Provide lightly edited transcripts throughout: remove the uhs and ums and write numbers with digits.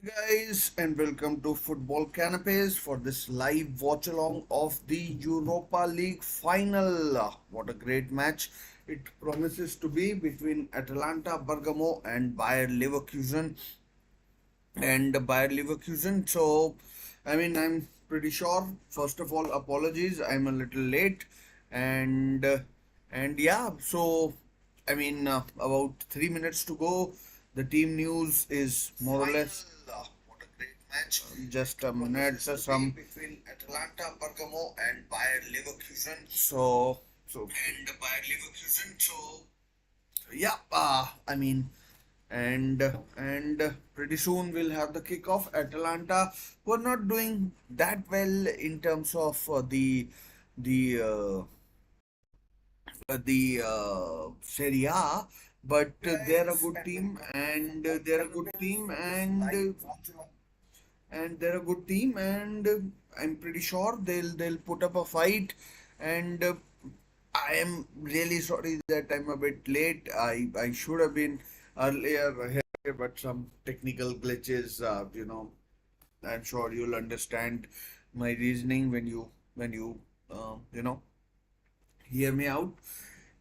Hi guys, and welcome to Football Canapes for this live watch along of the Europa League final. What a great match it promises to be between Atalanta Bergamo and Bayer Leverkusen. So, I'm pretty sure. First of all, apologies, I'm a little late, and yeah. So, about 3 minutes to go. The team news is more or less. What a great match! Just a minute, some between Atalanta Bergamo and Bayer Leverkusen. So yeah, and pretty soon we'll have the kickoff. Atalanta were not doing that well in terms of the Serie A, but they're a good team, and they're a good team, and I'm pretty sure they'll put up a fight, and I am really sorry that I'm a bit late. I should have been earlier here, but some technical glitches. I'm sure you'll understand my reasoning when you hear me out.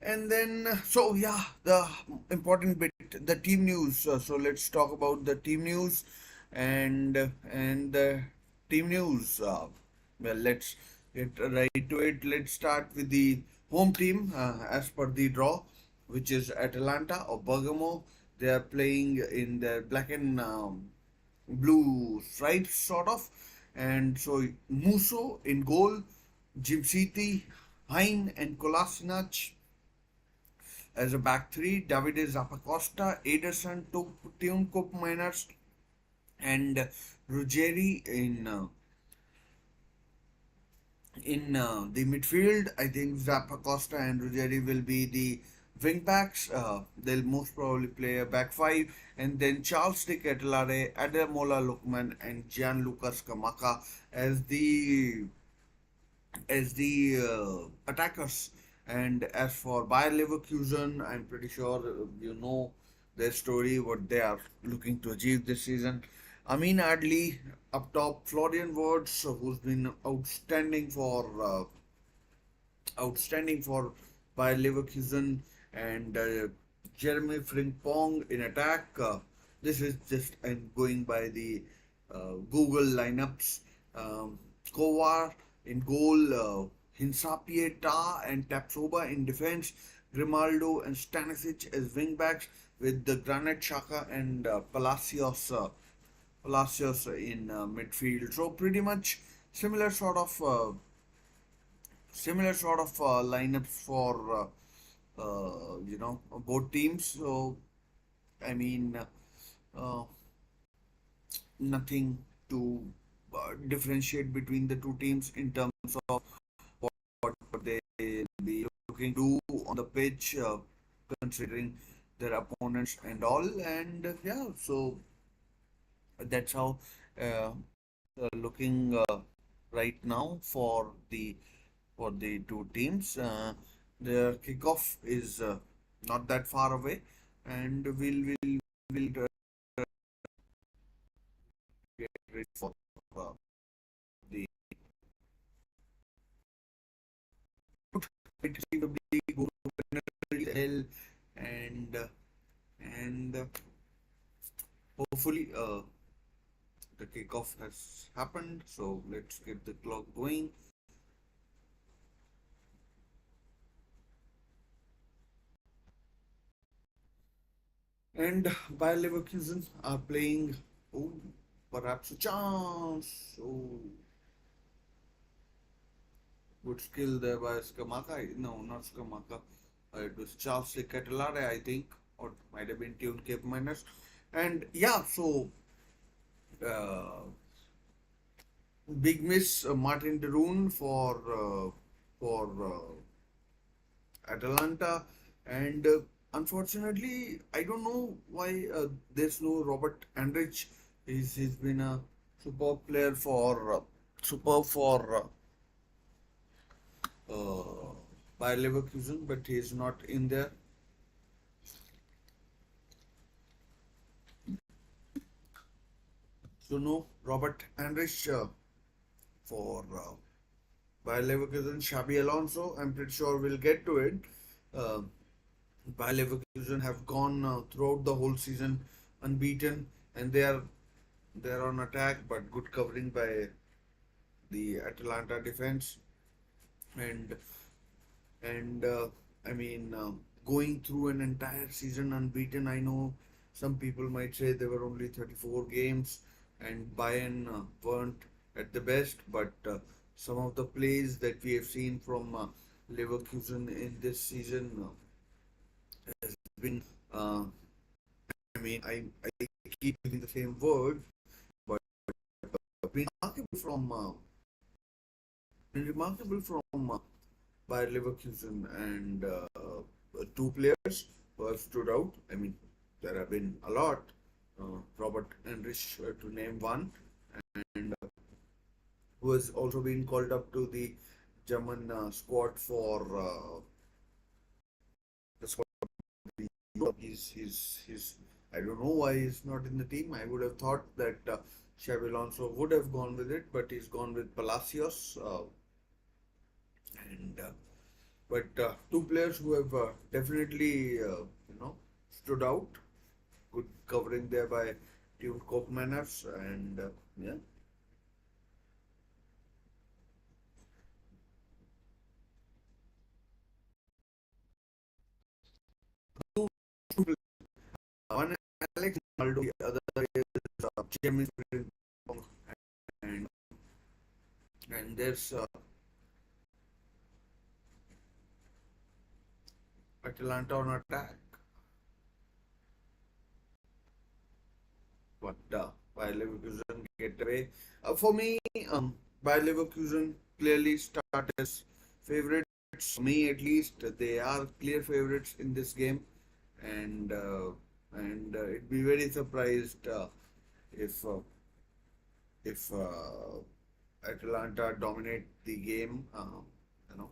And then, so yeah, the important bit, the team news. So let's talk about the team news, and the team news. Well, let's get right to it. Let's start with the home team as per the draw, which is Atalanta or Bergamo. They are playing in their black and blue stripes, sort of. And so Musso in goal, Jimsiti, Hein, and Kolasinac as a back three. Davide Zappacosta, Ederson, Teun Miners, and Ruggeri in the midfield. I think Zappacosta and Ruggeri will be the wing backs. They'll most probably play a back five, and then Charles de Ketelare, Ademola Lukman, and Gianluca Scamacca as the attackers. And as for Bayer Leverkusen, I'm pretty sure you know their story, what they are looking to achieve this season. Amin Adli up top, Florian Wirtz, who's been outstanding for Bayer Leverkusen, and Jeremy Frimpong in attack. This is just I'm going by the Google lineups. Kovar in goal, Hinsapieta and Tapsoba in defense, Grimaldo and Stanisic as wingbacks, with the Granit Xhaka and Palacios in midfield. So pretty much similar sort of lineups for both teams. So I mean, uh, nothing to differentiate between the two teams in terms of what they be looking to do on the pitch, considering their opponents and all. And yeah, so that's how uh, looking right now for the two teams. The kickoff is not that far away, and we'll get ready for uh, the go to penalty, and hopefully the kickoff has happened. So let's get the clock going. And Bayer Leverkusen are playing. Oh, perhaps a chance. Oh, good skill there by Scamacca. No, not Scamacca. It was Charles Catalare, I think, or might have been Tune Cape Miners. And yeah, so uh, big miss Martin de Roon for Atalanta, and unfortunately, I don't know why there's no Robert Andrich. He's been a superb player for Bayer Leverkusen, but he's not in there. So no Robert Andrich for Bayer Leverkusen, Xabi Alonso. I'm pretty sure we'll get to it. Uh, Bayer Leverkusen have gone throughout the whole season unbeaten, and they're on attack, but good covering by the Atalanta defense. And and I mean, going through an entire season unbeaten. I know some people might say there were only 34 games, and Bayern weren't at the best, but some of the plays that we have seen from Leverkusen in this season has been. I keep using the same word, but been remarkable from Bayer Leverkusen, and two players who have stood out. I mean, there have been a lot. Robert Enrich, to name one, and who has also been called up to the German squad for the squad. He's I don't know why he's not in the team. I would have thought that Xabi Alonso would have gone with it, but he's gone with Palacios. And But two players who have definitely stood out. Good covering there by Tune Koopmanners, and yeah, two, two players. One is Alex Ronaldo, the other is James Frimpong, and and there's Atalanta on attack. But Bayer Leverkusen get away. For me, Bayer Leverkusen clearly start as favorites. For me, at least, they are clear favorites in this game, and it'd be very surprised if uh, if Atalanta dominate the game. You know,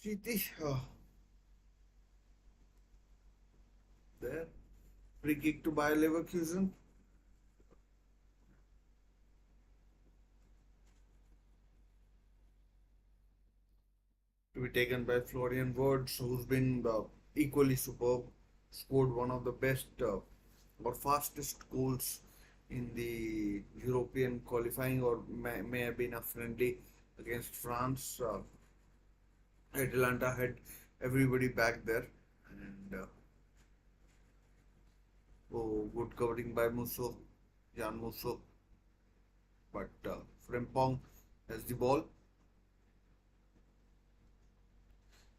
City, there free kick to Bayer Leverkusen to be taken by Florian Wirtz, who's been equally superb, scored one of the best or fastest goals in the European qualifying, or may have been a friendly against France. Atalanta had everybody back there, and oh, good covering by Musso, Jan Musso, but Frimpong has the ball.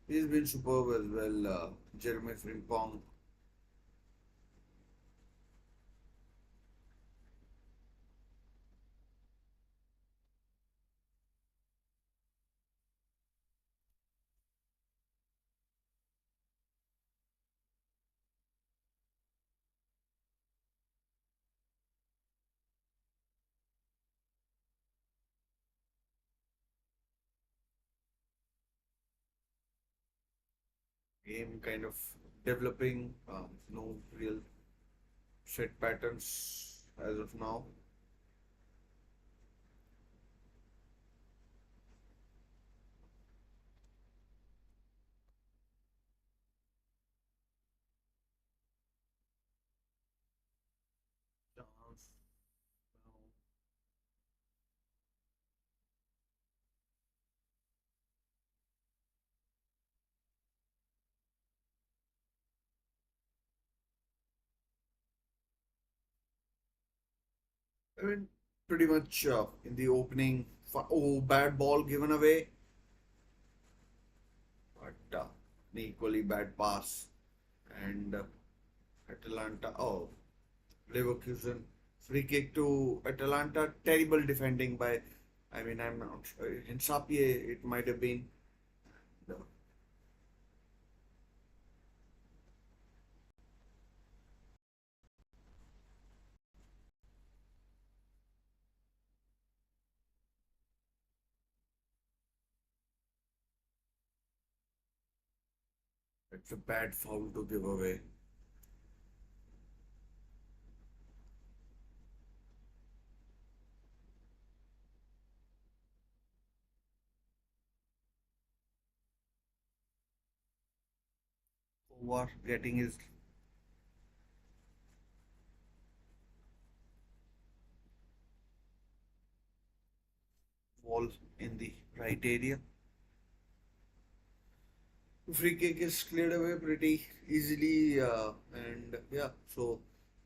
He's been superb as well, Jeremy Frimpong. Game kind of developing, no real set patterns as of now. Chance now. I mean, pretty much in the opening, oh, bad ball given away, but an equally bad pass. And Atalanta, oh, Leverkusen, free kick to Atalanta, terrible defending by I mean, I'm not sure. In Sapie, it might have been. No, it's a bad foul to give away. Over getting his ball in the right area. Free kick is cleared away pretty easily, and yeah. So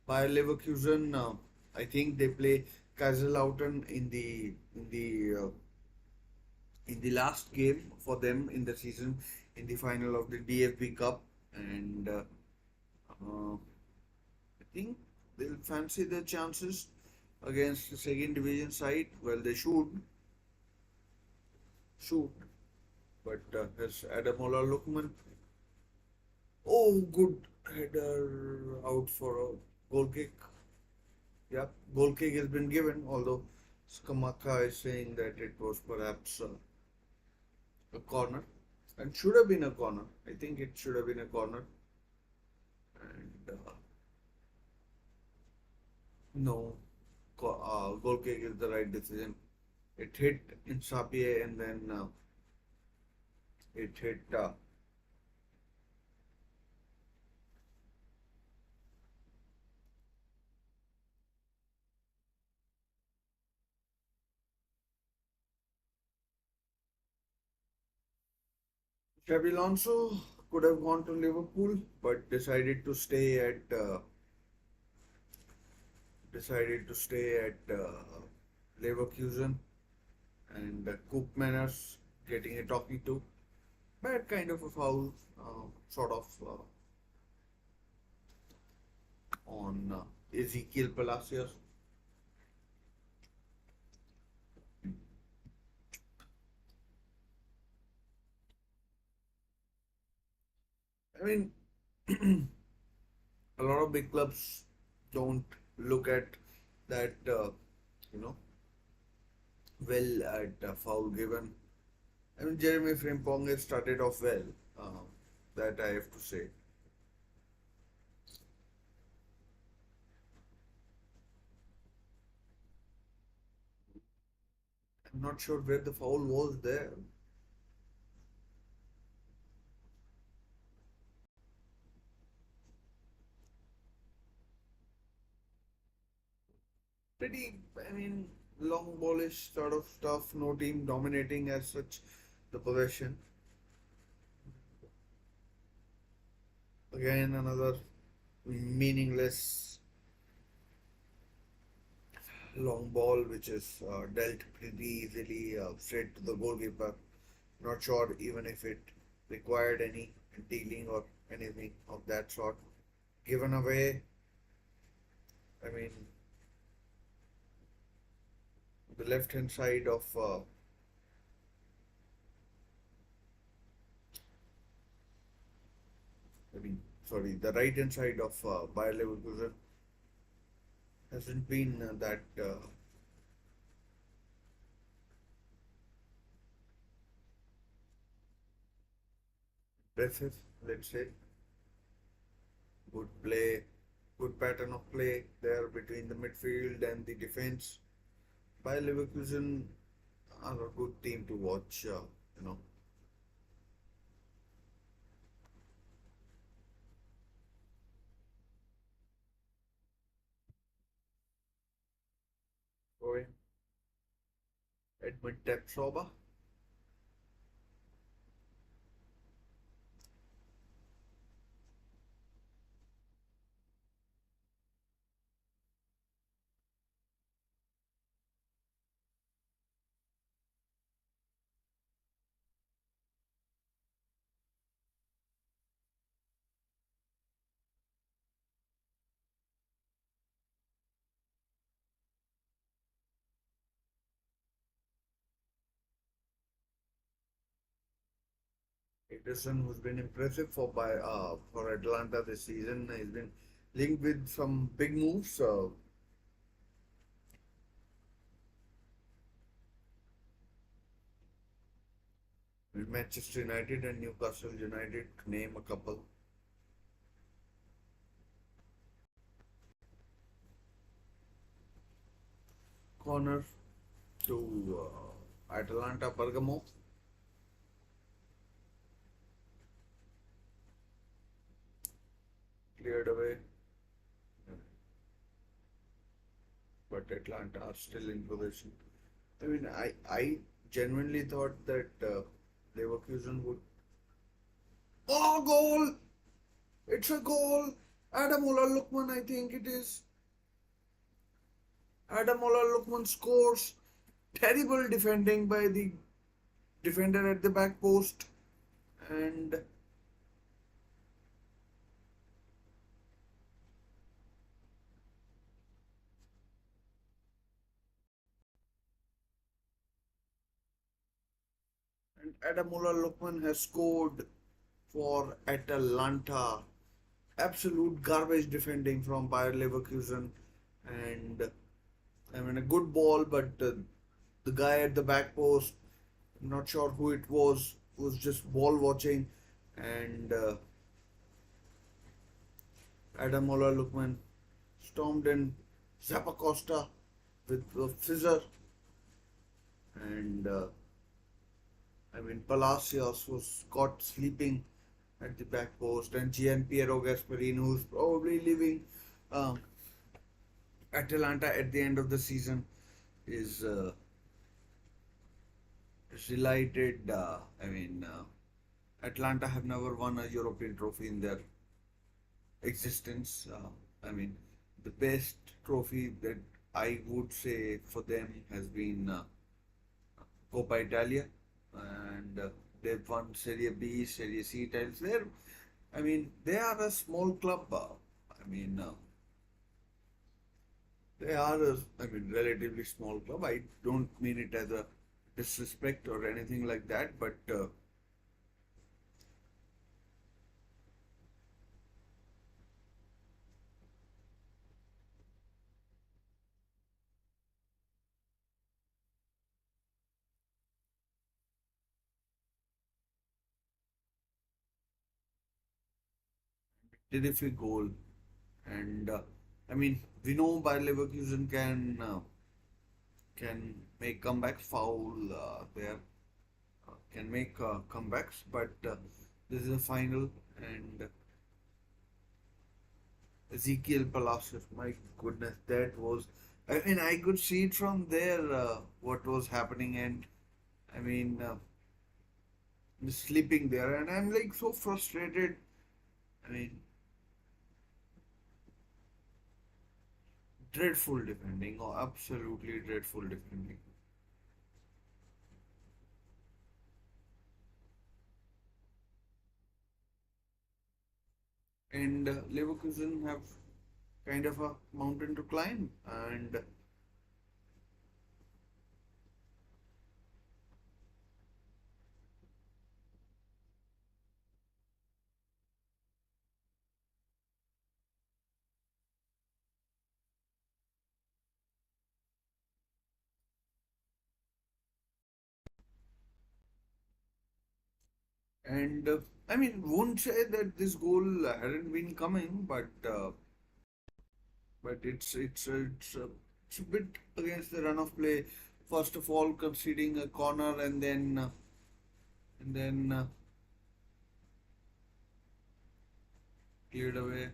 by Leverkusen, I think they play Kaiserslautern in the last game for them in the season in the final of the DFB Cup, and I think they'll fancy their chances against the second division side. Well, they should, but as Adamola Lukman, oh, good header out for a goal kick. Yeah, goal kick has been given, although Skamaka is saying that it was perhaps a corner and should have been a corner. I think it should have been a corner. And no, goal kick is the right decision. It hit in Sapie and then it hit. Xabi Alonso could have gone to Liverpool, but decided to stay at Leverkusen, and Koopmanners getting a talking to. Bad kind of a foul, sort of on Ezekiel Palacios. I mean, a lot of big clubs don't look at that, you know, well at foul given. I mean, Jeremy Frimpong has started off well, uh, that I have to say. I'm not sure where the foul was there. Pretty, I mean, long ballish sort of stuff, no team dominating as such the possession. Again, another meaningless long ball which is dealt pretty easily straight to the goalkeeper. Not sure even if it required any dealing or anything of that sort. Given away, I mean, the left hand side of, I mean, sorry, the right hand side of Bayer Leverkusen hasn't been that impressive, let's say. Good play, good pattern of play there between the midfield and the defense. Bayer Leverkusen are a good team to watch, you know. Going Edmund Tapsoba. Ederson, who's been impressive for Atalanta this season. He's been linked with some big moves. With Manchester United and Newcastle United, to name a couple. Corner to Atalanta Bergamo, cleared away, but Atlanta are still in possession. I mean, I genuinely thought that Leverkusen would. Oh, goal! It's a goal! Adamola Lukman, I think it is. Adamola Lukman scores. Terrible defending by the defender at the back post. And Adamola Lukman has scored for Atalanta. Absolute garbage defending from Bayer Leverkusen. And I mean, a good ball, but the guy at the back post, I'm not sure who it was just ball watching. And Adamola Lukman stormed in Zappacosta with a scissor. And I mean, Palacios was caught sleeping at the back post. And Gian Piero Gasperini, who's probably leaving um, Atalanta at the end of the season, is delighted. Atlanta have never won a European trophy in their existence. I mean, the best trophy that I would say for them has been Coppa Italia, and they've won Serie B, Serie C titles. I mean, they are a small club. I mean, they are I mean, relatively small club. I don't mean it as a disrespect or anything like that, but terrific goal. And I mean, we know Bayer Leverkusen can make comebacks, foul there, can make comebacks, but this is a final, and Ezekiel Palacios, my goodness, that was. I mean, I could see it from there what was happening, and I mean, sleeping there, and I'm like so frustrated. I mean, dreadful defending, oh, absolutely dreadful defending. And Leverkusen have kind of a mountain to climb, and and I mean, won't say that this goal hadn't been coming, but it's a bit against the run of play. First of all, conceding a corner, and then cleared away.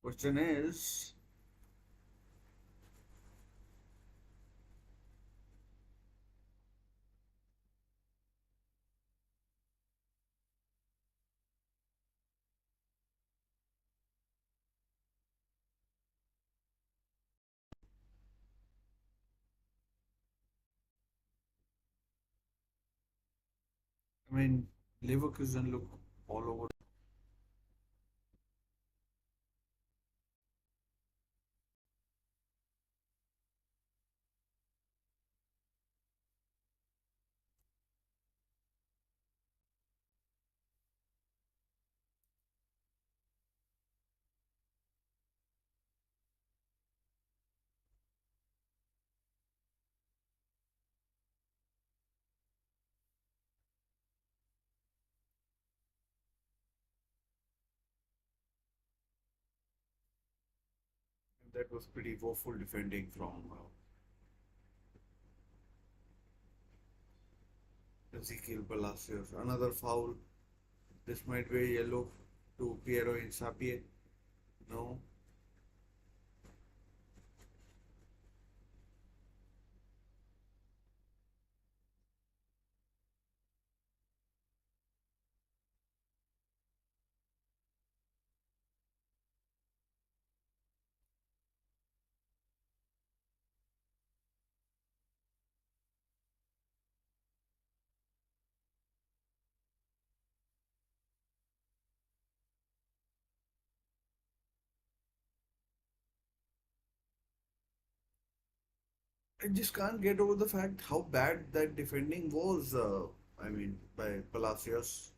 Question is, I mean, Leverkusen look all over. That was pretty woeful defending from Ezekiel Palacios. Another foul. This might be a yellow to Piero Insapié. No. I just can't get over the fact how bad that defending was. I mean, by Palacios.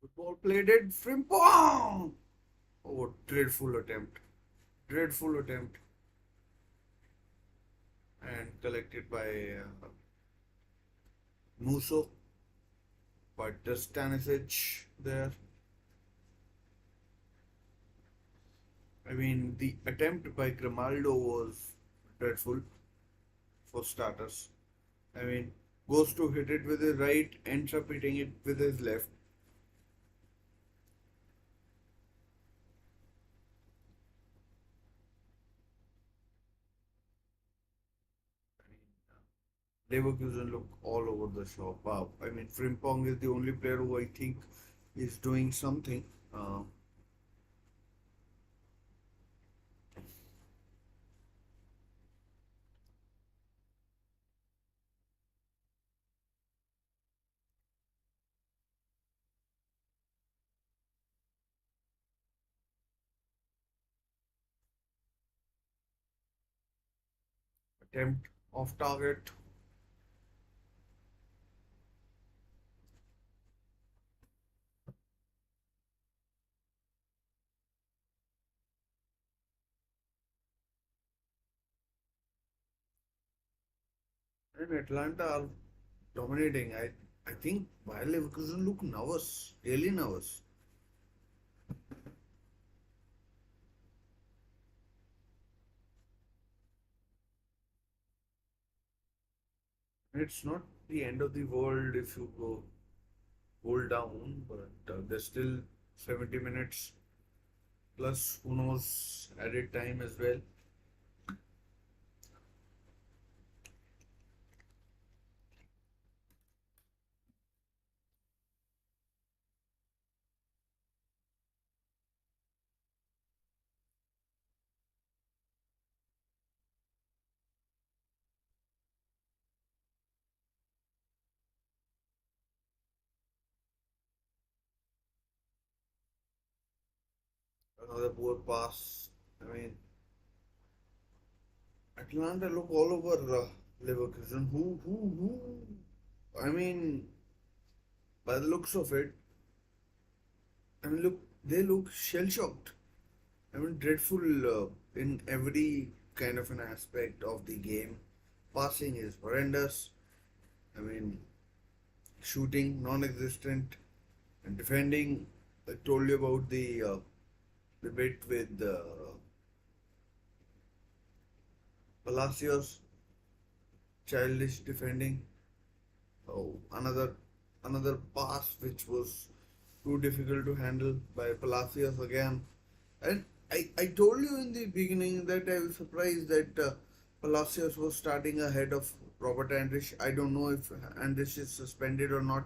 Good ball played it. Frimpong! Oh, dreadful attempt. Dreadful attempt. And collected by Muso. But does Stanisic there? I mean, the attempt by Grimaldo was dreadful for starters. I mean, goes to hit it with his right, ends up hitting it with his left. Leverkusen look all over the shop. Wow. I mean, Frimpong is the only player who I think is doing something. Attempt off target. And Atlanta are dominating. I think while Leverkusen look nervous, really nervous. It's not the end of the world if you go hold down, but there's still 70 minutes plus who knows added time as well. Another poor pass. I mean, Atlanta look all over Leverkusen. I mean, by the looks of it, I mean, look, they look shell shocked. I mean, dreadful in every kind of an aspect of the game. Passing is horrendous. I mean, shooting non-existent, and defending. I told you about the bit with Palacios, childish defending. Oh, another pass which was too difficult to handle by Palacios again. And I told you in the beginning that I was surprised that Palacios was starting ahead of Robert Andrich. I don't know if Andrich is suspended or not,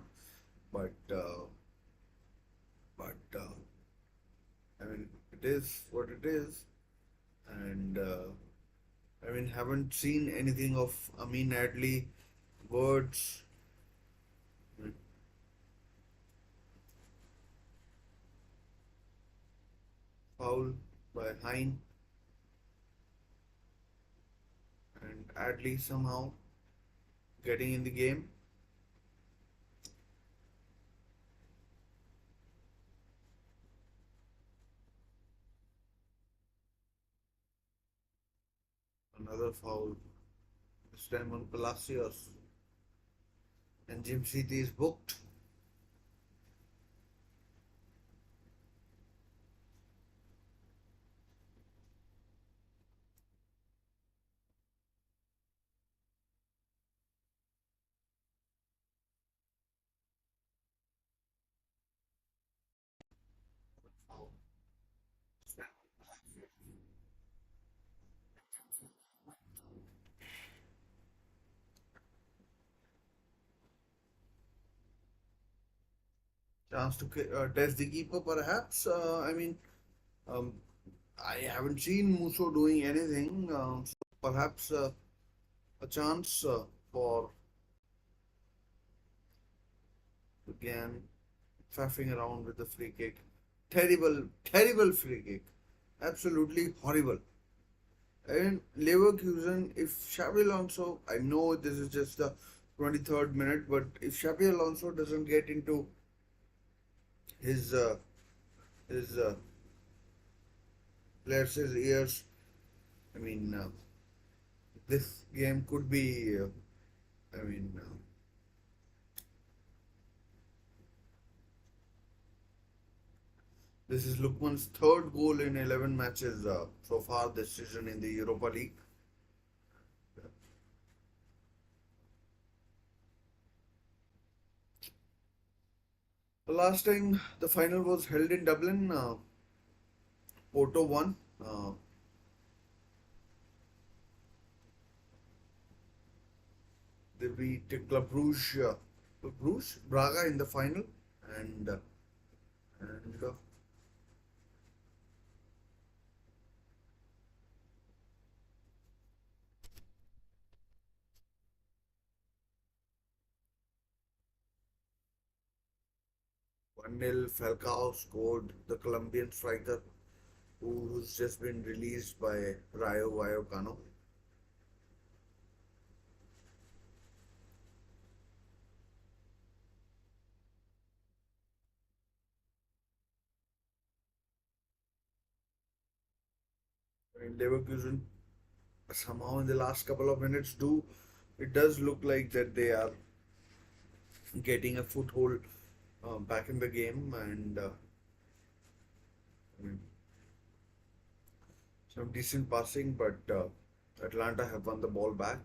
but but I mean it is what it is, and I mean haven't seen anything of Amin Adli words. Foul by Hine, and Adli somehow getting in the game. Another foul. This time on Palacios. And Jim City is booked. Chance to test the keeper, perhaps. Um, I haven't seen Musso doing anything, so perhaps a chance for again faffing around with the free kick. Terrible, terrible free kick. Absolutely horrible. And Leverkusen, if Xabi Alonso, I know this is just the 23rd minute, but if Xabi Alonso doesn't get into his his players' ears, I mean, this game could be. I mean, this is Lukman's third goal in 11 matches so far this season in the Europa League. The last time the final was held in Dublin, Porto won. They beat Club Brugge, Braga in the final, and and 1-0. Falcao scored, the Colombian striker who's just been released by Rayo Vallecano. And Leverkusen somehow in the last couple of minutes do it does look like that they are getting a foothold back in the game, and I mean, some decent passing, but Atlanta have won the ball back.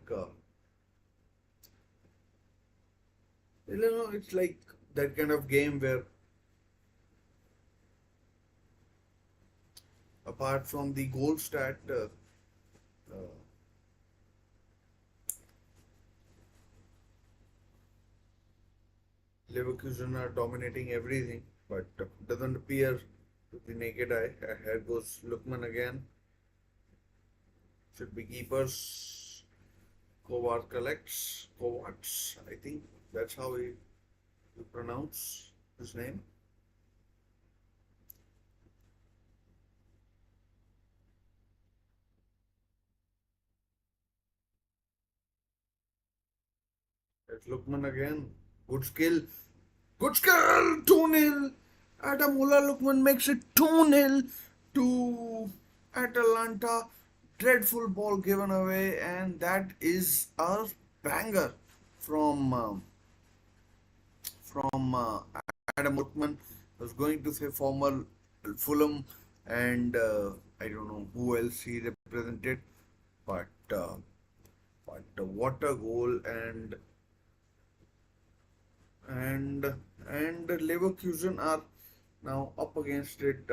It's like that kind of game where, apart from the goal stat, uh, Leverkusen are dominating everything, but doesn't appear to the naked eye. Here goes Lukman again. Should be keepers. Kovar collects. Kovacs, I think that's how you pronounce his name. It's Lukman again. Good skill. Good skill. 2-0. Adamola Lukman makes it 2-0 to Atalanta. Dreadful ball given away, and that is a banger from from Adam Lukman. I was going to say former Fulham, and I don't know who else he represented, but what a goal, and and Leverkusen are now up against it.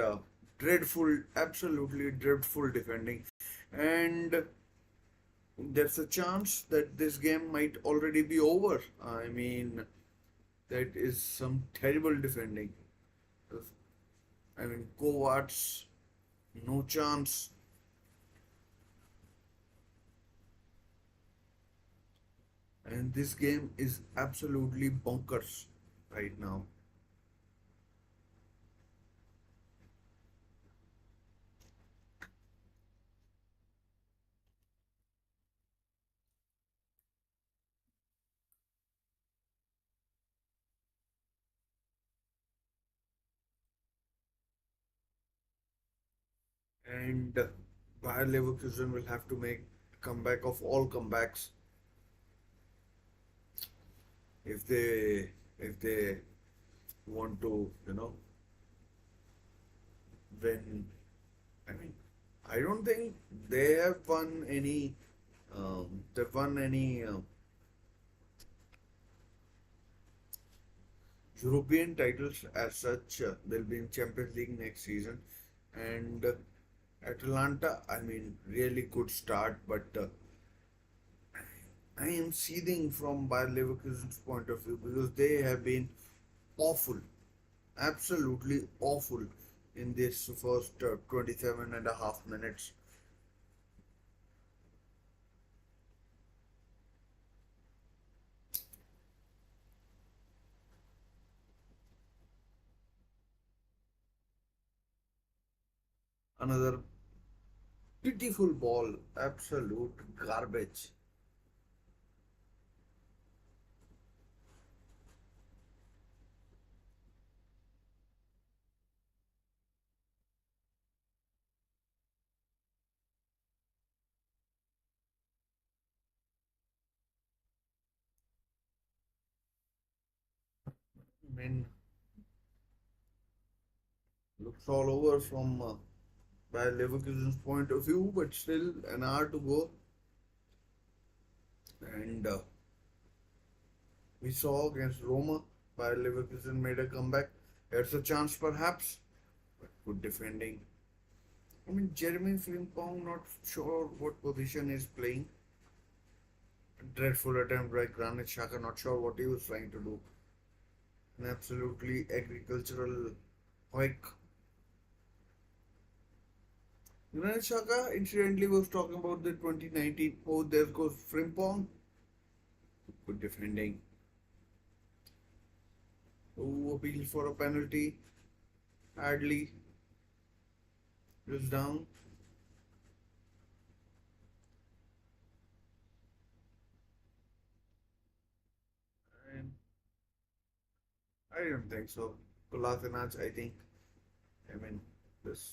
Dreadful, absolutely dreadful defending, and there's a chance that this game might already be over. I mean, that is some terrible defending. I mean, Kovacs, no chance, and this game is absolutely bonkers right now. And Bayer Leverkusen will have to make comeback of all comebacks. If they want to, win. I mean, I don't think they have won any. They've won any European titles as such. They'll be in Champions League next season, and Atalanta. I mean, really good start, but I am seething from Bayer Leverkusen's point of view because they have been awful, absolutely awful in this first 27 and a half minutes. Another pitiful ball, absolute garbage. I mean, looks all over from Bayer Leverkusen's point of view, but still an hour to go. And we saw against Roma, Bayer Leverkusen made a comeback. There's a chance perhaps, but good defending. I mean, Jeremy Frimpong, not sure what position he's playing. Dreadful attempt by Granit Xhaka, not sure what he was trying to do. An absolutely agricultural hike. Granit Xhaka, incidentally, was talking about the 2019. Oh, there goes Frimpong. Good defending. Who appealed for a penalty? Adley is down. And I don't think so. Kolasinac, I think. I mean, there's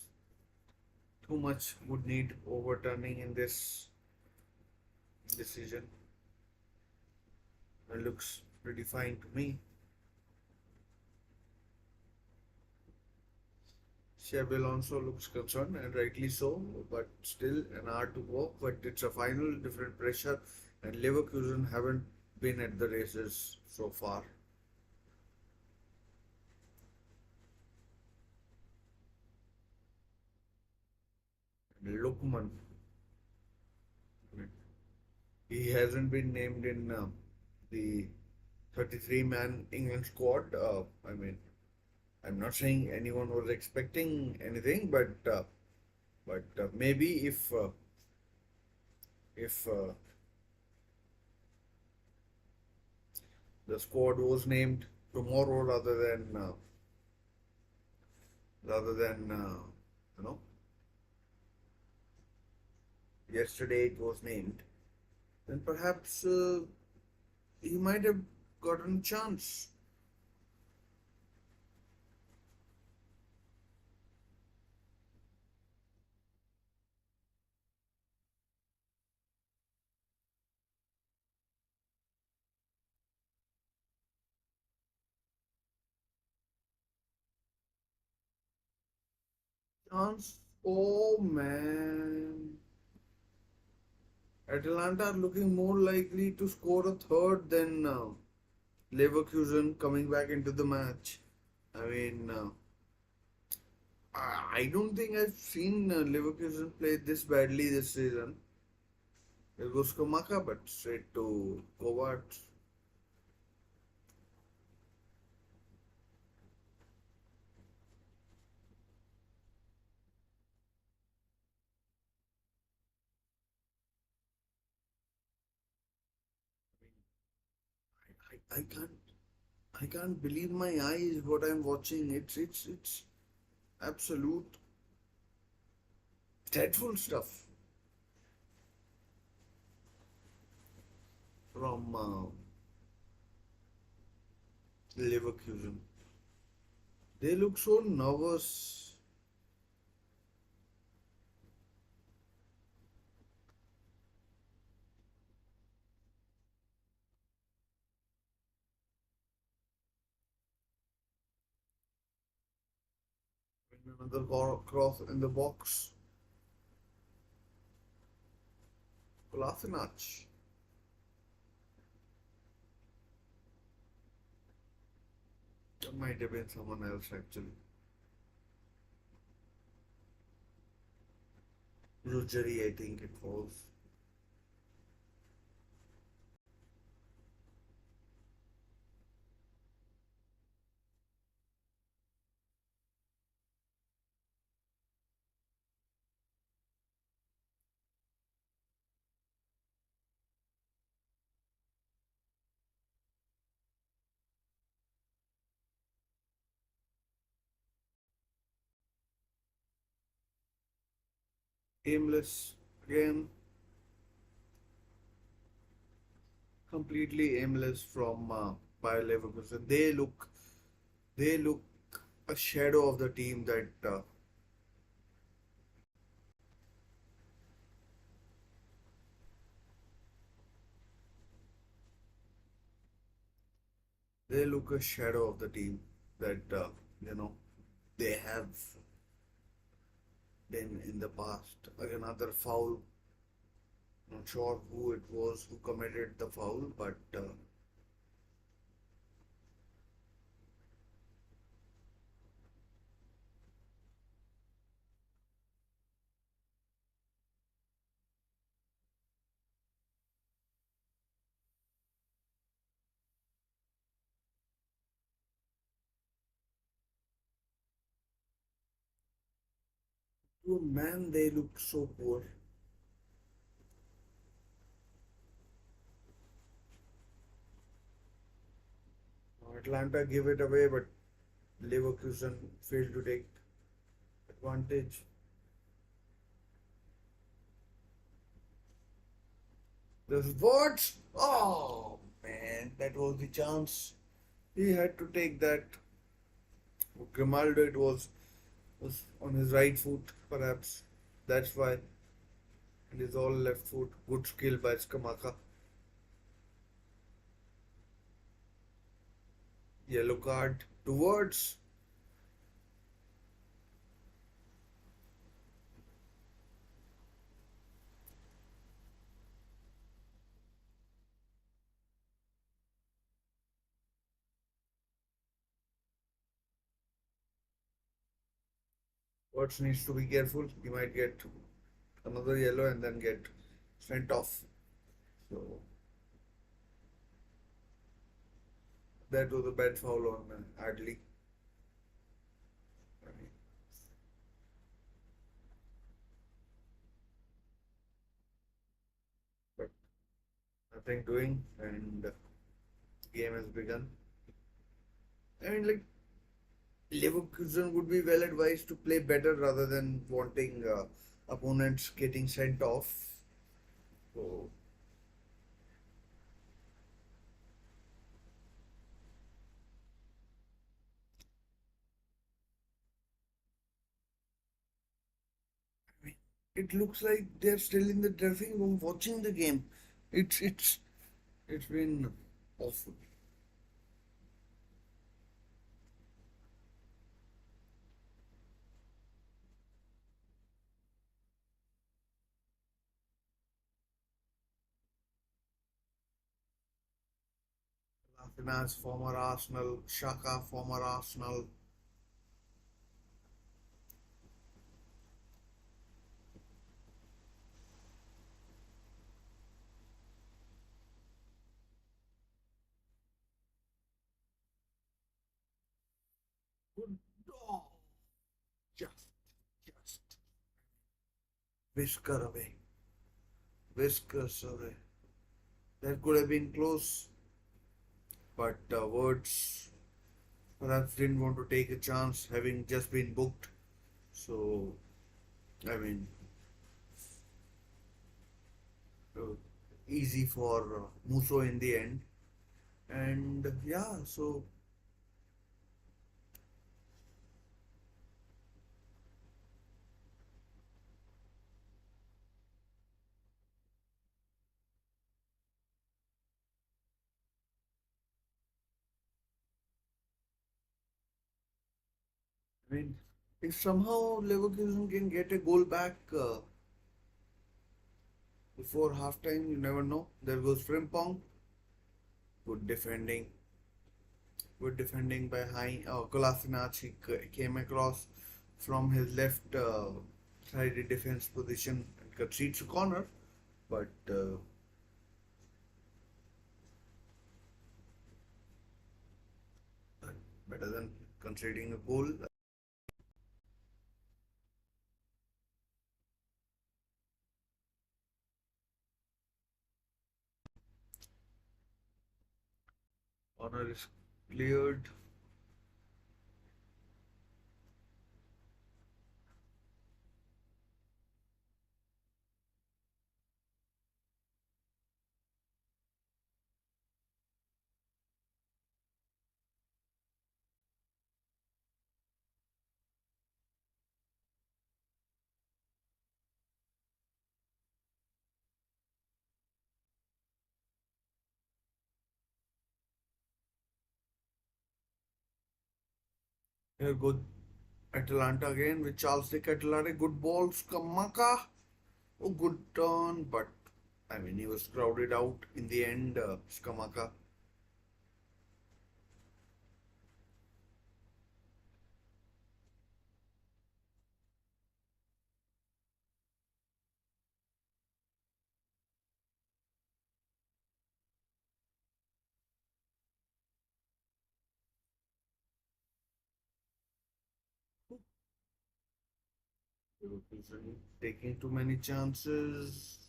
too much would need overturning in this decision. It looks pretty fine to me. Xabi Alonso looks concerned, and rightly so, but still an hour to go. But it's a final, different pressure, and Leverkusen haven't been at the races so far. Lookman, he hasn't been named in the 33-man England squad. I mean, I'm not saying anyone was expecting anything, but maybe if the squad was named tomorrow rather than you know yesterday it was named, then perhaps he might have gotten a chance. Chance. Oh man. Atalanta are looking more likely to score a third than Leverkusen coming back into the match. I mean, I don't think I've seen Leverkusen play this badly this season. It was Kamaka, but straight to Kovac. I can't believe my eyes what I'm watching. It's absolute dreadful stuff from Leverkusen. They look so nervous. Another cross in the box. Kolasinac. That might have been someone else actually. Ruggieri, I think it was. Aimless again, completely aimless from Bayer Leverkusen. They look a shadow of the team that they look a shadow of the team that you know they have been in the past. Another foul. Not sure who it was who committed the foul, but oh man, they look so poor. Atlanta gave it away, but Leverkusen failed to take advantage. There's what? Oh man, that was the chance. He had to take that. Grimaldo, it was on his right foot, perhaps. That's why. And his all left foot. Good skill by Skamaka. Yellow card towards. Watts needs to be careful. He might get another yellow and then get sent off. So that was a bad foul on Adley. But nothing doing, and the game has begun. I mean, like Leverkusen would be well advised to play better rather than wanting opponents getting sent off. So I mean, it looks like they're still in the dressing room watching the game. It's been awful. Finance, former Arsenal, Shaka, former Arsenal. Good. Oh, just, just whisker away, whiskers away. That could have been close, but Words perhaps didn't want to take a chance having just been booked. So, I mean, uh, easy for Musso in the end. And yeah, so I mean, If somehow Leverkusen can get a goal back before halftime, you never know. There goes Frimpong. Good defending. Good defending by Kolasinac. He came across from his left sided defense position and concedes a corner. But better than conceding a goal. Corner is cleared. Here goes Atalanta again with Charles de Ketelare. Good balls. Kamaka. Oh, good turn, but I mean, he was crowded out in the end. Skamaka. Taking too many chances.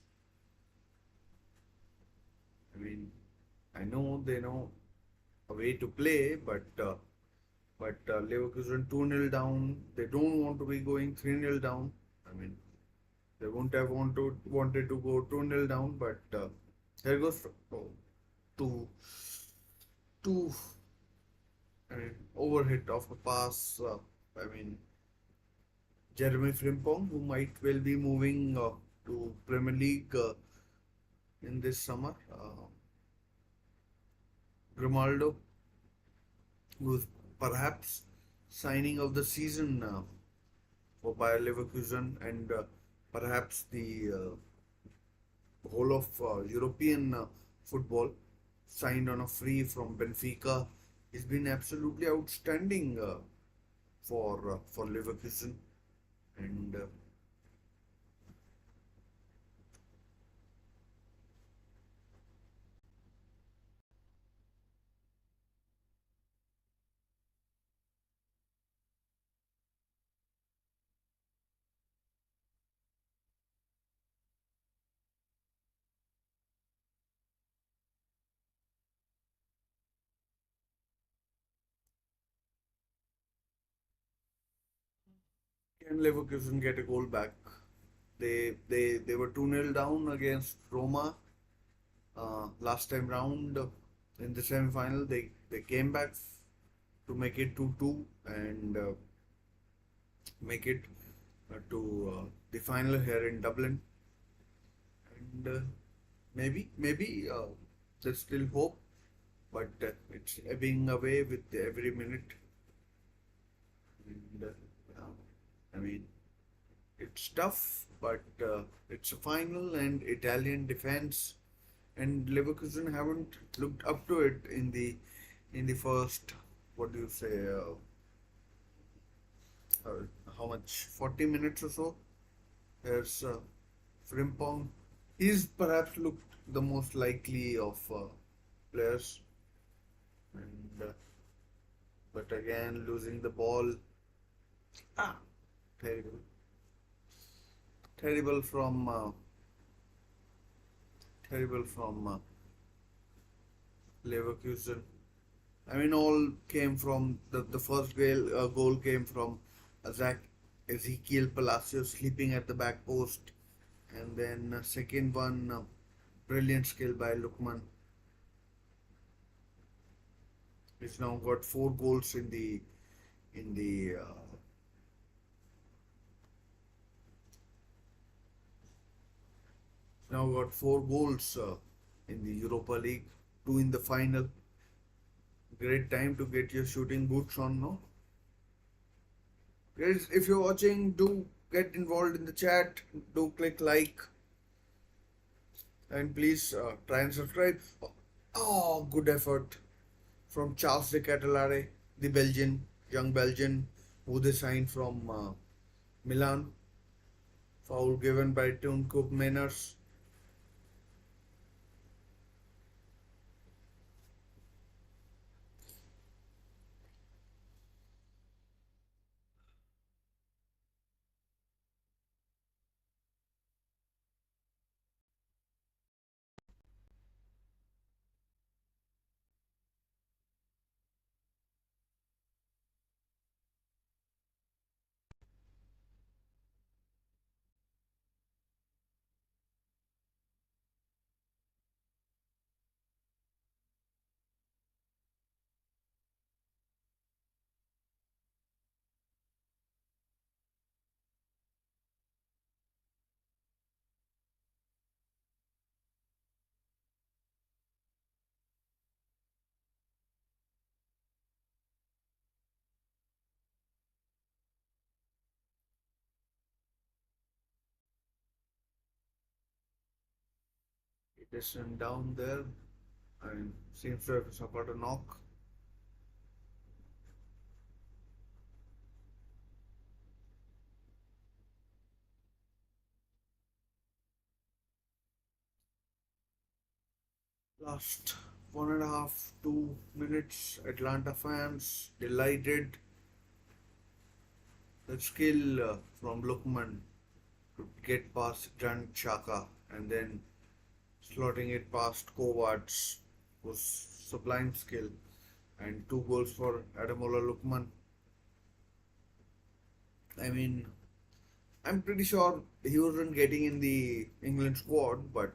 I mean, I know they know a way to play, but Leverkusen 2-0 down. They don't want to be going 3-0 down. I mean, they won't have wanted to go 2-0 down, but there goes oh, two two. I mean, overhit of a pass. I mean, Jeremy Frimpong, who might well be moving to Premier League in this summer. Grimaldo, who's perhaps signing of the season for Bayer Leverkusen and perhaps the whole of European football, signed on a free from Benfica. He's been absolutely outstanding for Leverkusen, and can Leverkusen get a goal back? They were 2-0 down against Roma last time round in the semi final. They came back to make it 2-2 and make it to the final here in Dublin. And maybe there's still hope, but it's ebbing away with every minute. And I mean, it's tough, but it's a final, and Italian defense and Leverkusen haven't looked up to it in the first, what do you say, how much, 40 minutes or so. There's Frimpong. He's perhaps looked the most likely of players, and but again losing the ball. Ah, terrible, terrible from terrible from Leverkusen. I mean, all came from the first goal came from Zach Ezekiel Palacios sleeping at the back post, and then second one, brilliant skill by Lukman. He's now got four goals in the now got four goals in the Europa League, two in the final. Great time to get your shooting boots on, no? Guys, if you're watching, do get involved in the chat. Do click like and please try and subscribe. Oh, good effort from Charles de Catalare, the Belgian, young Belgian, who they signed from Milan. Foul given by Tunkup Mainers. It is down there and seems to have suffered a knock. Last 1.5, 2 minutes. Atlanta fans delighted. The skill from Lukman to get past Jan Chaka and then slotting it past Kovacs was sublime skill. And 2 goals for Adamola Lukman. I mean, I'm pretty sure he wasn't getting in the England squad, but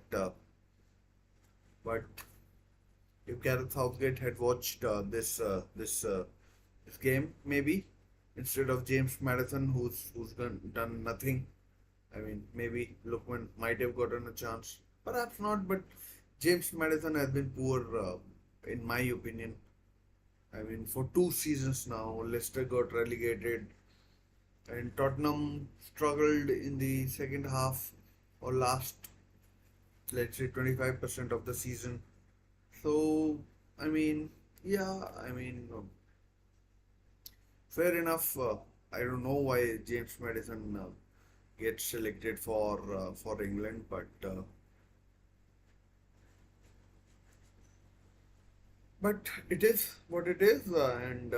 if Gareth Southgate had watched this game, maybe instead of James Madison, who's done nothing. I mean, maybe Lookman might have gotten a chance, perhaps not. But James Madison has been poor, in my opinion. I mean, for 2 seasons now, Leicester got relegated, and Tottenham struggled in the second half or last, let's say, 25% of the season. So, I mean, yeah, I mean, fair enough. I don't know why James Madison gets selected for England, but it is what it is, and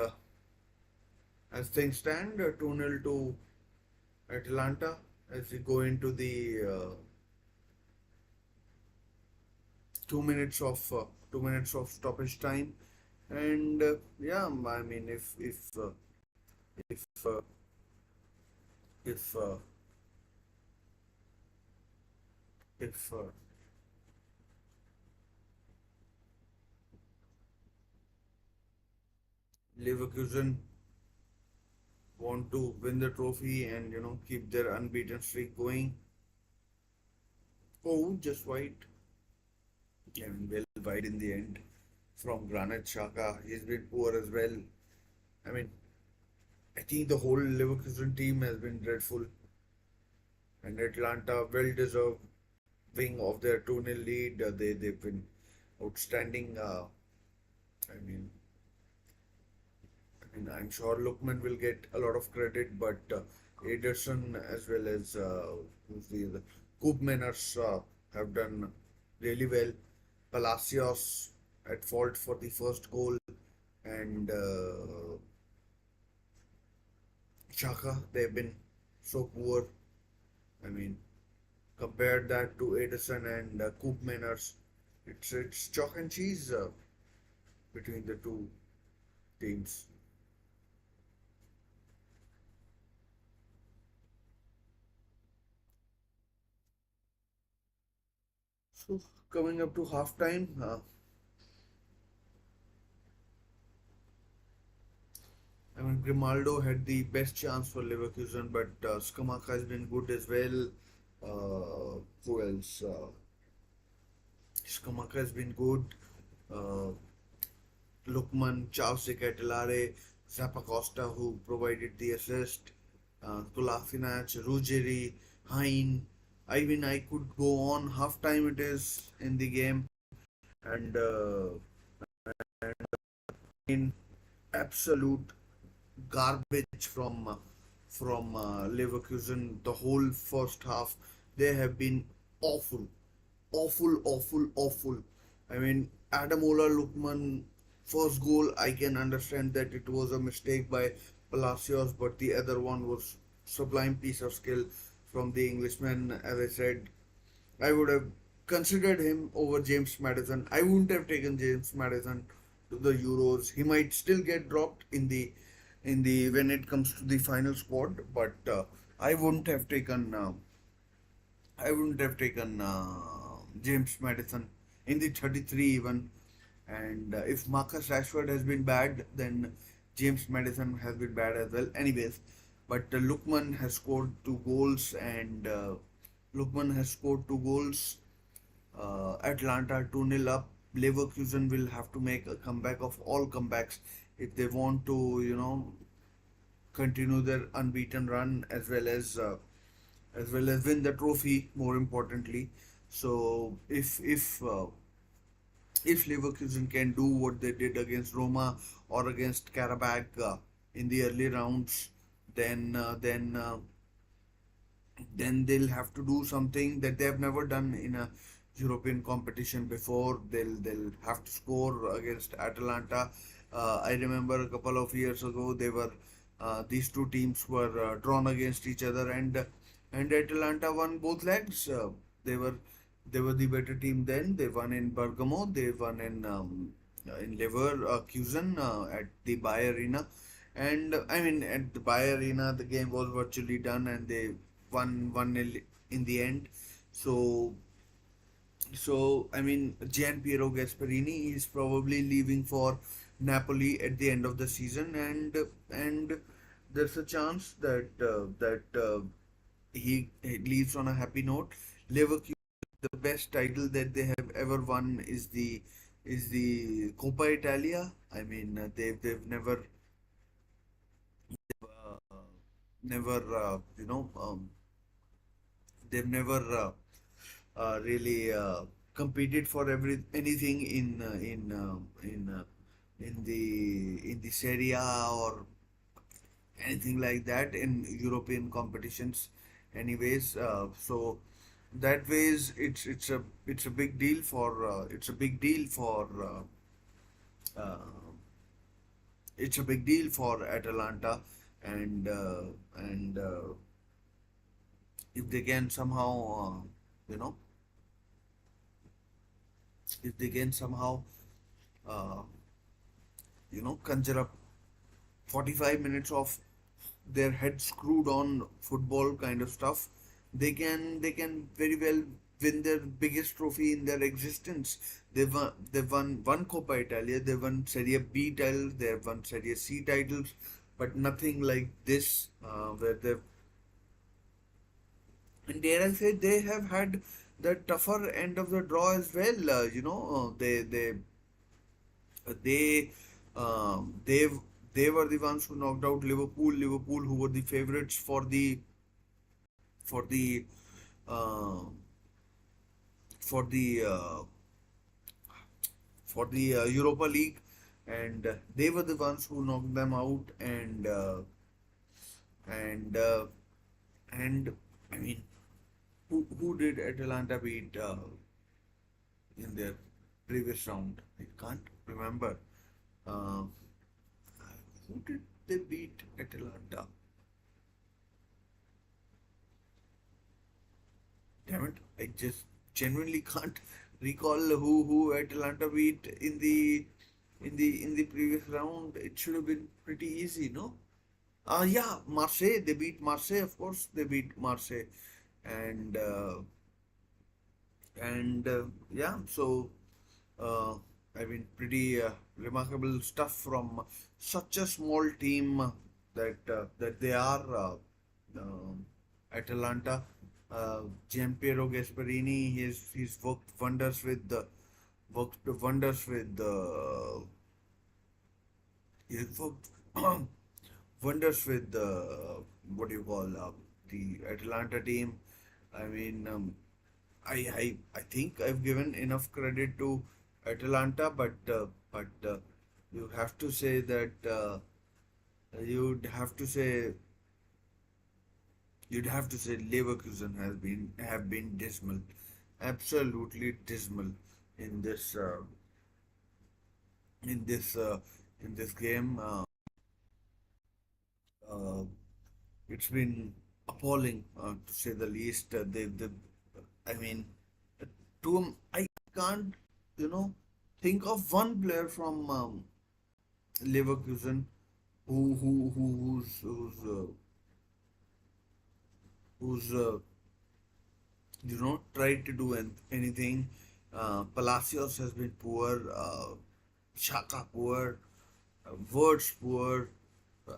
as things stand, 2-0 to Atalanta as we go into the 2 minutes of 2 minutes of stoppage time, and yeah, I mean, if if if Leverkusen want to win the trophy and keep their unbeaten streak going. Oh, just white. And well wide in the end from Granit Xhaka. He's been poor as well. I mean, I think the whole Leverkusen team has been dreadful, and Atlanta well deserved wing of their 2-0 lead. They've been outstanding. I'm sure Lookman will get a lot of credit, but Ederson as well as who's the Koopmeiners have done really well. Palacios at fault for the first goal, and Chaka, they've been so poor. I mean, compare that to Ederson and Koopmeiners, it's chalk and cheese between the two teams. So coming up to half time, I mean, Grimaldo had the best chance for Leverkusen, but Skamaka has been good as well. Who else? Skamaka has been good. Uh, Lukman, Charles de Ketelare, Zappacosta, who provided the assist. Kolasinac, Ruggeri, Hein. I mean, I could go on. Half time it is in the game, and in absolute garbage from Leverkusen. The whole first half, they have been awful, awful, awful, awful. I mean, Adamola Lukman first goal. I can understand that it was a mistake by Palacios, but the other one was sublime piece of skill from the Englishman. As I said, I would have considered him over James Madison. I wouldn't have taken James Madison to the Euros. He might still get dropped in the when it comes to the final squad, but I wouldn't have taken James Madison in the 33 even. And if Marcus Rashford has been bad, then James Madison has been bad as well. Anyways, but Lukman has scored two goals, and Lukman has scored two goals. Atlanta 2-0 up. Leverkusen will have to make a comeback of all comebacks if they want to, continue their unbeaten run as well as win the trophy. More importantly, so if Leverkusen can do what they did against Roma or against Karabakh in the early rounds, then uh, then uh, then they'll have to do something that they have never done in a European competition before. They'll have to score against Atalanta. I remember a couple of years ago these two teams were drawn against each other, and Atalanta won both legs. They were they were the better team then. They won in Bergamo. They won in Leverkusen at the Bayer Arena. And I mean, at the Bayer Arena, the game was virtually done, and they won 1-0 in the end. So, I mean, Gian Piero Gasperini is probably leaving for Napoli at the end of the season, and there's a chance that he leaves on a happy note. Leverkusen, the best title that they have ever won is the Coppa Italia. I mean, they've never they've never really competed for anything in the Serie A or anything like that in European competitions. Anyways, so that ways it's a big deal for Atalanta, and if they can somehow you know if they can somehow uh, conjure up 45 minutes of their head screwed on football kind of stuff, they can very well win their biggest trophy in their existence. They've won one Coppa Italia, they've won Serie B titles, they've won Serie C titles, but nothing like this, where they've, and dare I say, they have had the tougher end of the draw as well. They they were the ones who knocked out Liverpool, who were the favorites for the uh, for the Europa League, and they were the ones who knocked them out, and and I mean, who did Atalanta beat in their previous round? I can't remember. Uh, who did they beat Atalanta? Damn it! I just genuinely can't recall who Atalanta beat in the previous round. It should have been pretty easy, no? Yeah, Marseille. They beat Marseille, of course. They beat Marseille, and yeah. So uh, I mean, pretty remarkable stuff from such a small team that they are. Atalanta. Gian Piero Gasperini, he's worked wonders with the he's worked wonders with what do you call the Atalanta team. I mean, I think I've given enough credit to Atalanta, but you have to say that you'd have to say you'd have to say Leverkusen has been have been dismal, absolutely dismal in in this uh, this game. Uh, it's been appalling to say the least. I mean, I can't, you know, think of one player from Leverkusen who's tried to do anything. Palacios has been poor. Shaka poor. Words poor.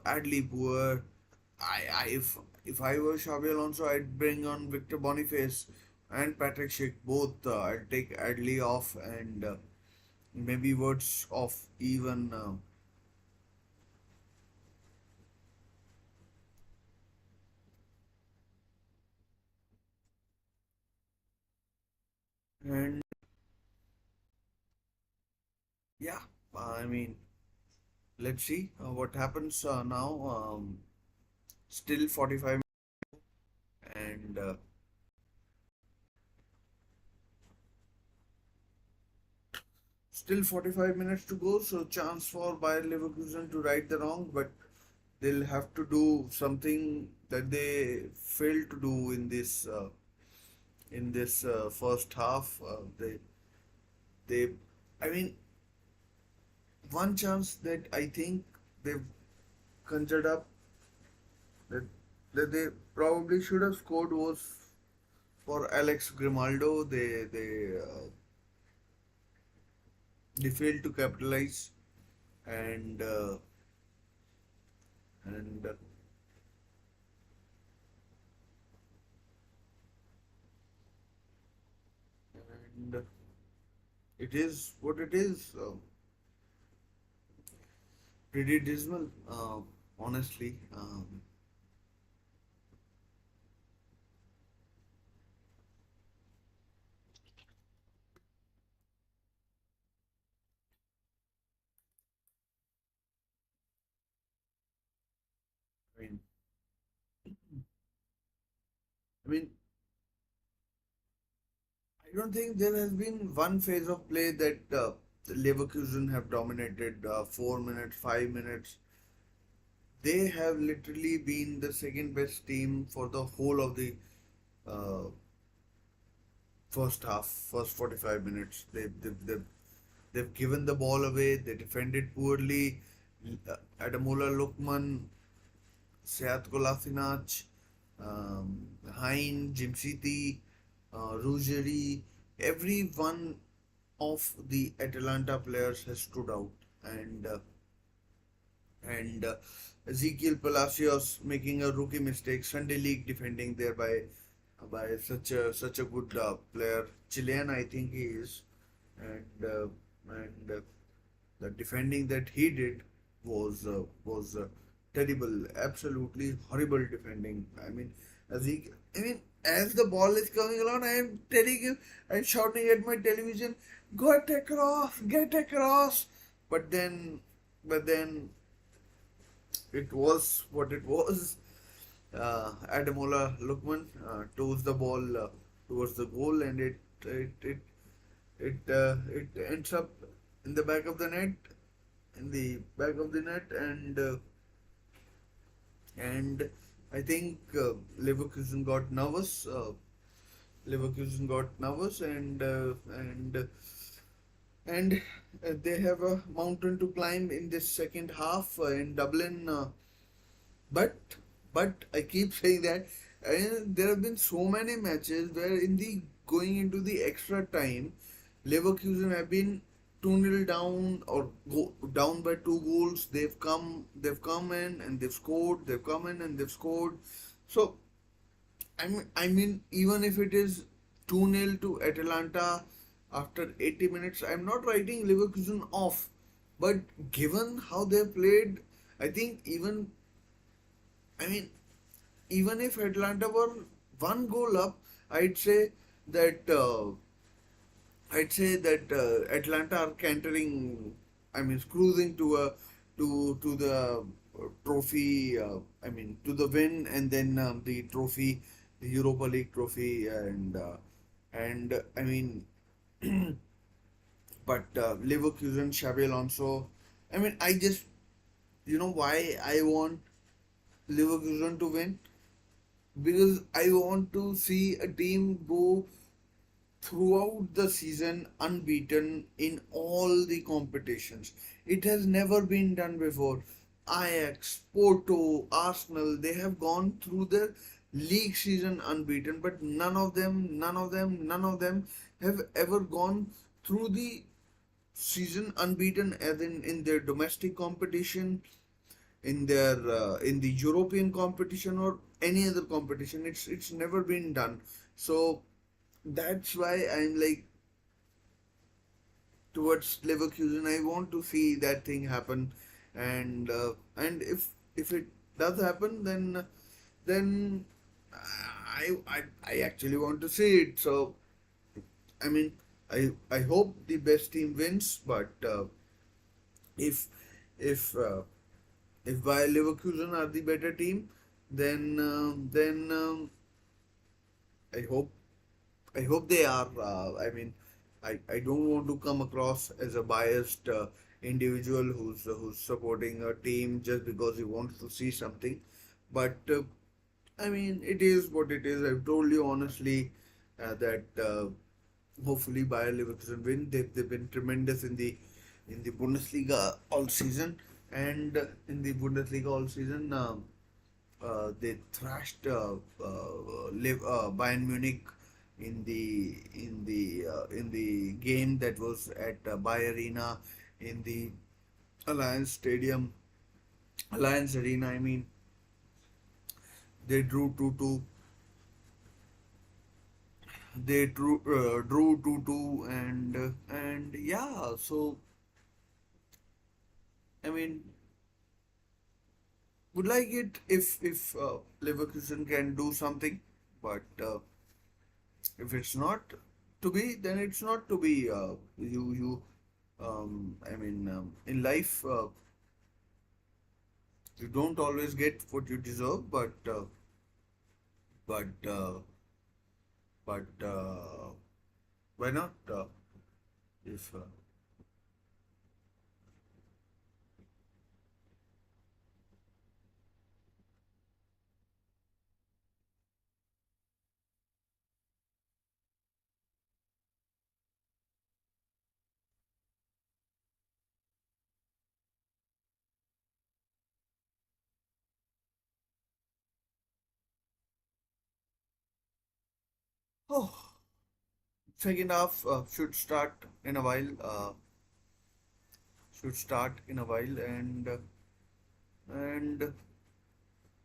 Adley poor. If I were Xabi Alonso, I'd bring on Victor Boniface and Patrick Schick both. I'd take Adley off and maybe Words off even. And yeah, I mean, let's see what happens now. Still 45 and still 45 minutes to go, so chance for Bayer Leverkusen to right the wrong, but they'll have to do something that they failed to do in this first half. They, I mean, one chance that I think they've conjured up that they probably should have scored was for Alex Grimaldo. They failed to capitalize and and and it is what it is. Pretty dismal, honestly. I mean, I mean, I don't think there has been one phase of play that Leverkusen have dominated 4 minutes, 5 minutes. They have literally been the second best team for the whole of the uh, first half, first 45 minutes. They've given the ball away. They defended poorly. Adamola Lukman, Seat Kolasinac, Hein, Jim City, Ruggieri, every one of the Atalanta players has stood out, and Ezekiel Palacios making a rookie mistake, Sunday League defending there by such a good player, Chilean I think he is, and the defending that he did was terrible, absolutely horrible defending. I mean, as the ball is coming along, I am telling you, I'm shouting at my television, get across. But then it was what it was. Adamola Lukman toes the ball towards the goal, and it ends up in the back of the net, in the back of the net, and I think Leverkusen got nervous. Leverkusen got nervous, and they have a mountain to climb in this second half in Dublin. But I keep saying that there have been so many matches where in the going into the extra time, Leverkusen have been 2-0 down or down by 2 goals. They've come in and they've scored. They've come in and they've scored. So I mean, even if it is 2-0 to Atalanta after 80 minutes, I'm not writing Leverkusen off. But given how they played, I think even I mean even if Atlanta were one goal up, I'd say that Atlanta are cantering, I mean, cruising to a to the trophy. I mean, to the win, and then the trophy, the Europa League trophy, and I mean, but Leverkusen, Xabi Alonso. I mean, I just why I want Leverkusen to win, because I want to see a team go throughout the season unbeaten in all the competitions. It has never been done before. Ajax, Porto, Arsenal, they have gone through the league season unbeaten, but none of them have ever gone through the season unbeaten, as in their domestic competition, in the European competition, or any other competition. It's never been done. So that's why I'm like towards Leverkusen. I want to see that thing happen, and if it does happen, then I actually want to see it. So I mean, I hope the best team wins, but if if uh, if Bayer Leverkusen are the better team, then I hope I hope they are. I mean, I don't want to come across as a biased individual who's supporting a team just because he wants to see something. But I mean, it is what it is. I've told you honestly that hopefully Bayer Leverkusen win. They've been tremendous in the Bundesliga all season, and in the Bundesliga all season. They thrashed Bayern Munich in the game that was at Bayer Arena, in the Alliance Stadium, Alliance Arena. I mean, they drew 2-2. They drew 2-2, and yeah. So I mean, would like it if Leverkusen can do something, but if it's not to be, then it's not to be. I mean, in life, you don't always get what you deserve, but why not? If oh, second half should start in a while. Should start in a while, and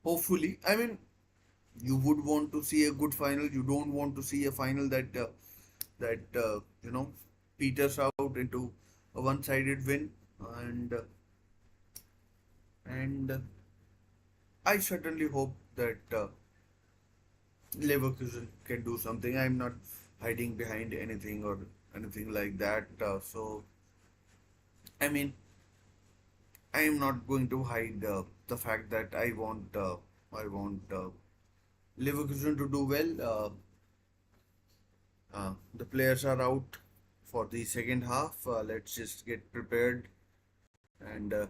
hopefully, I mean, you would want to see a good final. You don't want to see a final that peters out into a one-sided win, and and I certainly hope that Leverkusen can do something. I'm not hiding behind anything or anything like that. So I mean, I am not going to hide the fact that I want Leverkusen to do well. The players are out for the second half. Let's just get prepared, and not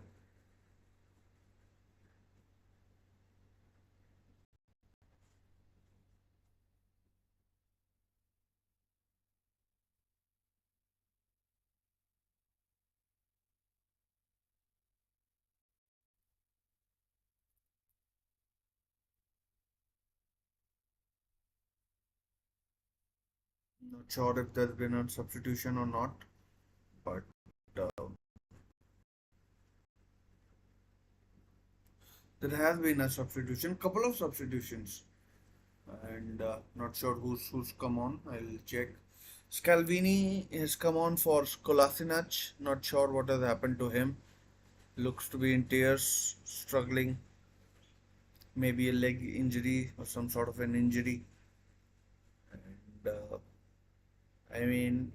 sure if there's been a substitution or not, but uh, there has been a substitution, couple of substitutions, and not sure who's come on. I'll check. Scalvini has come on for Kolasinac. Not sure what has happened to him. Looks to be in tears, struggling. maybe a leg injury or some sort of an injury. And I mean,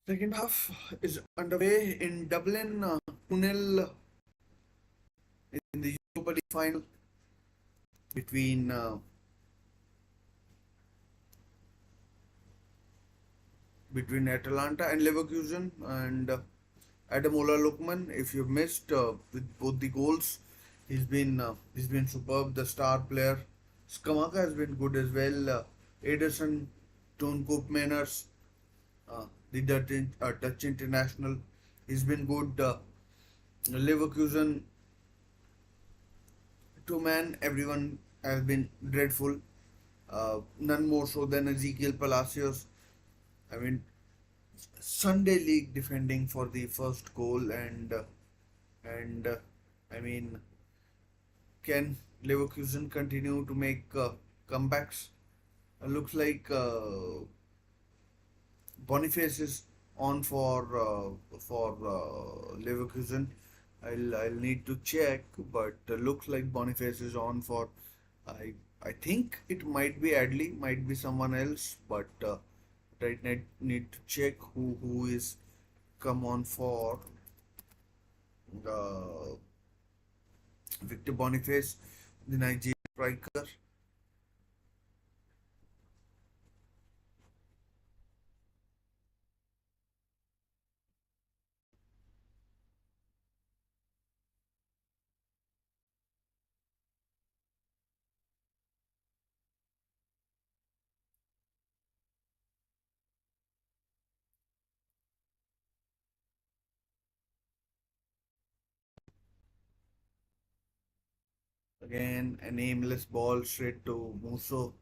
second half is underway in Dublin. 2-0 in the Europa League final between Atalanta and Leverkusen, and Ademola Lookman. If you've missed with both the goals, he's been superb. The star player Skamaka has been good as well. Ederson, Toon Koopmeiners, the Dutch international, he's been good. Leverkusen, two man, everyone has been dreadful. None more so than Ezekiel Palacios. I mean, Sunday League defending for the first goal, and I mean, can Leverkusen continue to make comebacks? Looks like Boniface is on for Leverkusen. I'll need to check, but looks like Boniface is on for. I think it might be Adley, might be someone else, but right now need to check who is come on for uh, Victor Boniface, the Nigerian striker. Again, an aimless ball straight to Musso.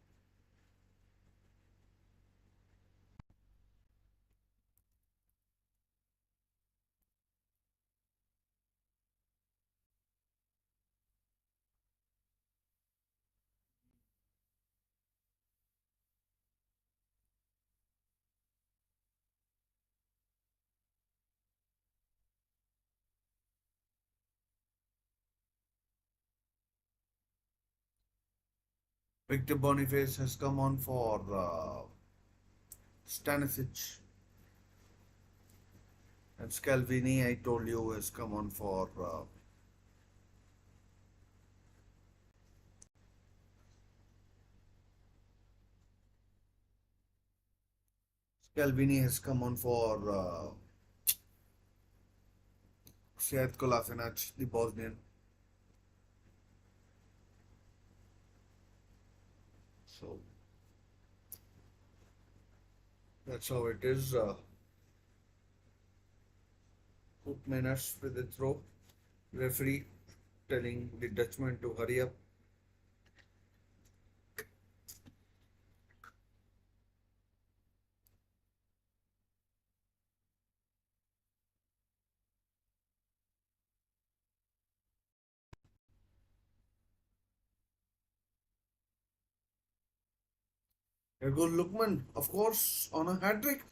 Victor Boniface has come on for Stanisic, and Scalvini, I told you, has come on for Scalvini has come on for Sead Kolasinac, the Bosnian. So that's how it is. Hook manners with the throw. Referee telling the Dutchman to hurry up. Here goes Lukman, of course, on a hat trick.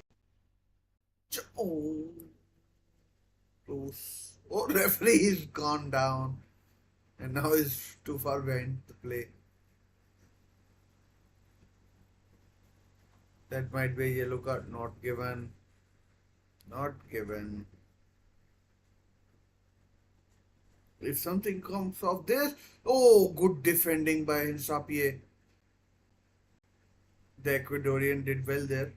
Oh, close. Oh, referee is gone down, and now he's too far behind to play. That might be a yellow card, not given. Not given. If something comes off this, oh, good defending by Sapie. The Ecuadorian did well there.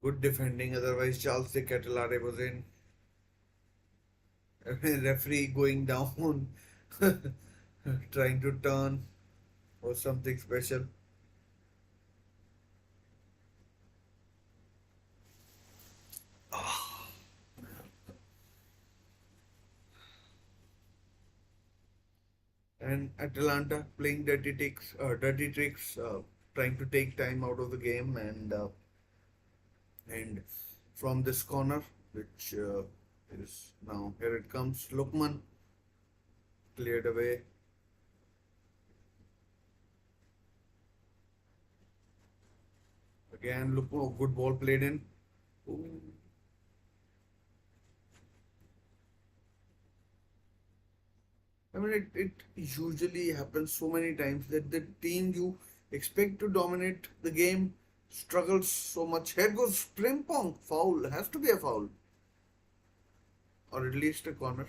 Good defending, otherwise Charles de Ketelare was in. Referee going down, trying to turn or something special. And Atalanta playing dirty tricks, trying to take time out of the game, and from this corner, which is now here it comes. Lukman cleared away. Again, look, oh, good ball played in. Ooh. I mean, it usually happens so many times that the team you expect to dominate the game struggles so much. Here goes Frimpong. Foul. Has to be a foul. Or at least a corner.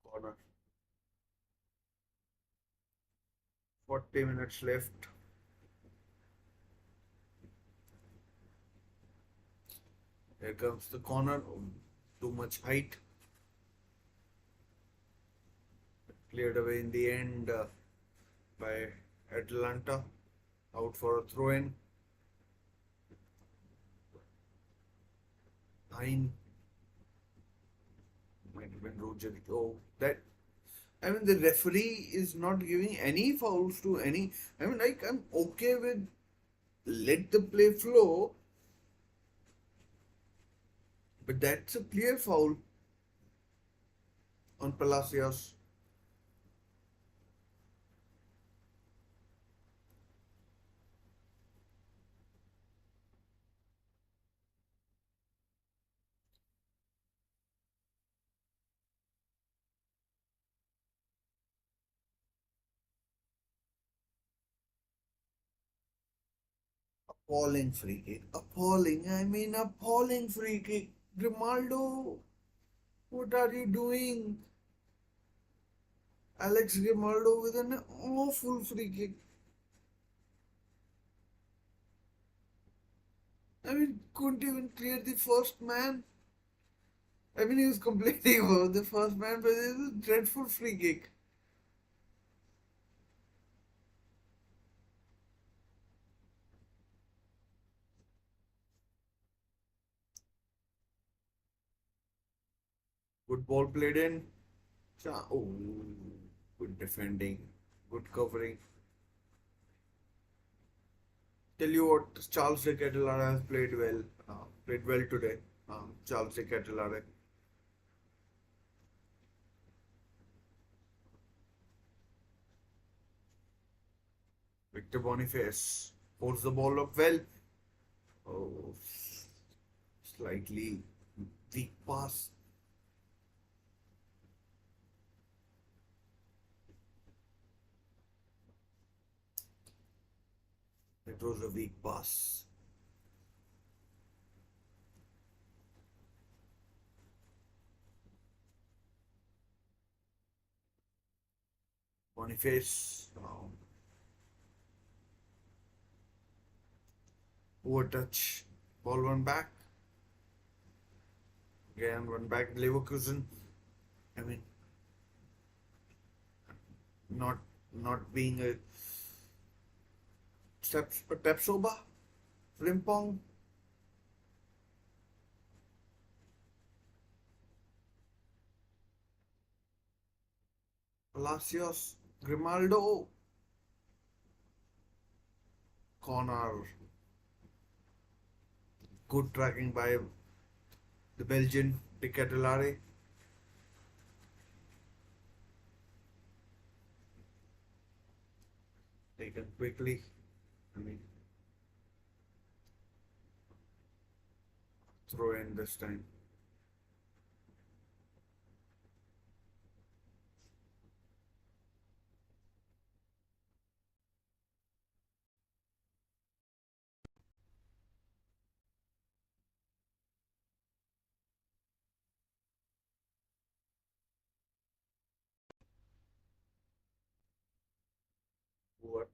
Corner. 40 minutes left. Here comes the corner. Oh, too much height. Cleared away in the end by Atalanta. Out for a throw in. 9. Might have been Roger. Oh, that. I mean, the referee is not giving any fouls to any. I mean, like, I'm okay with let the play flow, but that's a clear foul on Palacios. Appalling free kick. Appalling. I mean, appalling free kick. Grimaldo, what are you doing? Alex Grimaldo with an awful free kick. I mean, couldn't even clear the first man. I mean, he was complaining about the first man, but it was a dreadful free kick. Good ball played in. Oh, good defending, good covering. Tell you what, Charles de Ketelare has played well today. Charles de Ketelare. Victor Boniface holds the ball up well. Oh, slightly weak pass. It was a weak pass. Boniface. Poor touch. Ball went back. Again, went back. Leverkusen. I mean, not not being a Tepsoba. Frimpong. Palacios. Grimaldo. Corner. Good tracking by the Belgian De Ketelare. Taken quickly. I mean, throw in this time. What?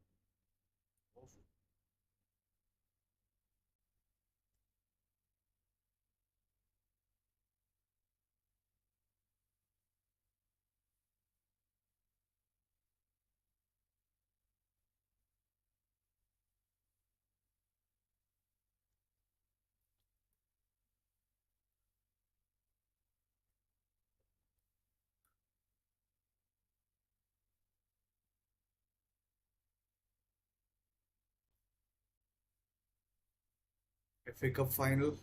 FA Cup final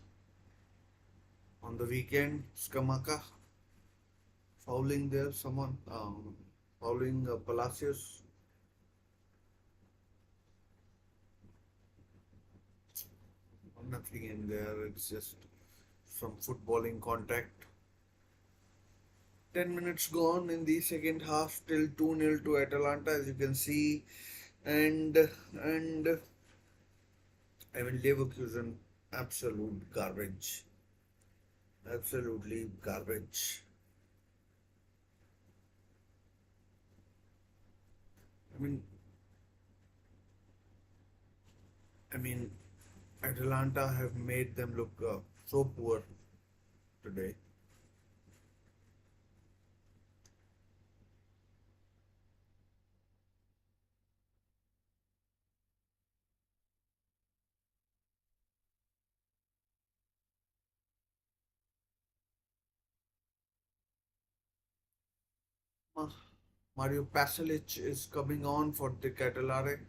on the weekend. Skamaka fouling there, someone fouling Palacios. Nothing in there. It's just some footballing contact. 10 minutes gone in the second half, still 2-0 to Atalanta, as you can see. And I mean, Leverkusen, absolute garbage. Absolutely garbage. I mean, I mean, Atalanta have made them look so poor today. Uh, Mario Pasalic is coming on for the Catalare.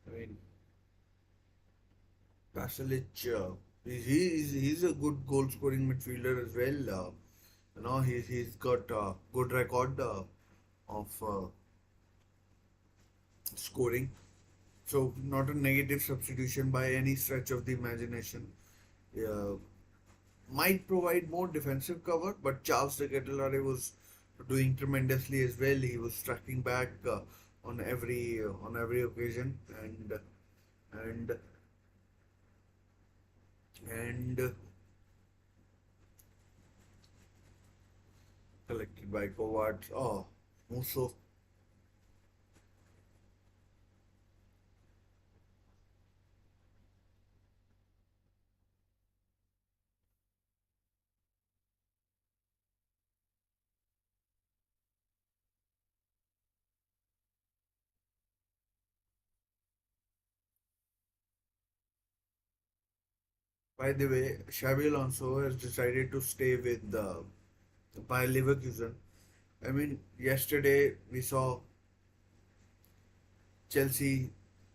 I mean, Pasalic, he's a good goal scoring midfielder as well. He's got a good record of scoring. So not a negative substitution by any stretch of the imagination. Yeah, might provide more defensive cover, but Charles de Ketelaere was doing tremendously as well. He was striking back on every occasion, and and collected by Kovacs. Oh, Musso. By the way, Xabi Alonso has decided to stay with the by Leverkusen. I mean, yesterday we saw Chelsea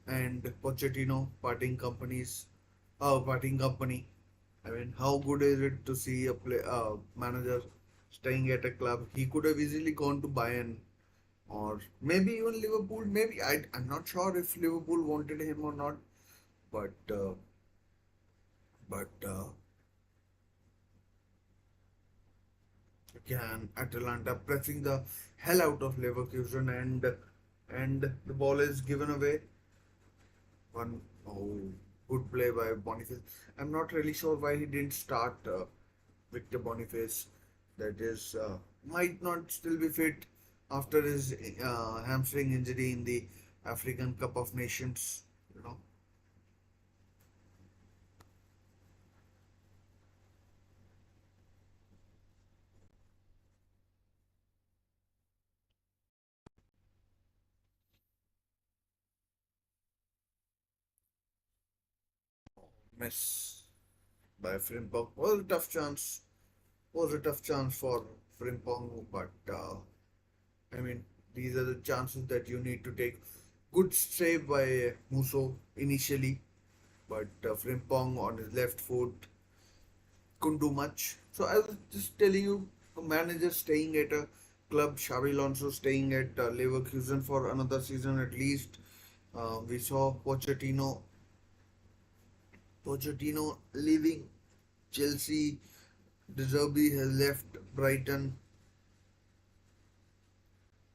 and Pochettino parting company. I mean, how good is it to see manager staying at a club? He could have easily gone to Bayern or maybe even Liverpool. Maybe I'm not sure if Liverpool wanted him or not, but but again, Atalanta pressing the hell out of Leverkusen and the ball is given away. One oh, good play by Boniface. I'm not really sure why he didn't start Victor Boniface. That is might not still be fit after his hamstring injury in the African Cup of Nations. You know, miss by Frimpong was a tough chance. Was a tough chance for Frimpong, but I mean these are the chances that you need to take. Good save by Musso initially, but Frimpong on his left foot couldn't do much. So I was just telling you, a manager staying at a club, Xabi Alonso staying at Leverkusen for another season at least. We saw Pochettino leaving Chelsea. De Zerbi has left Brighton.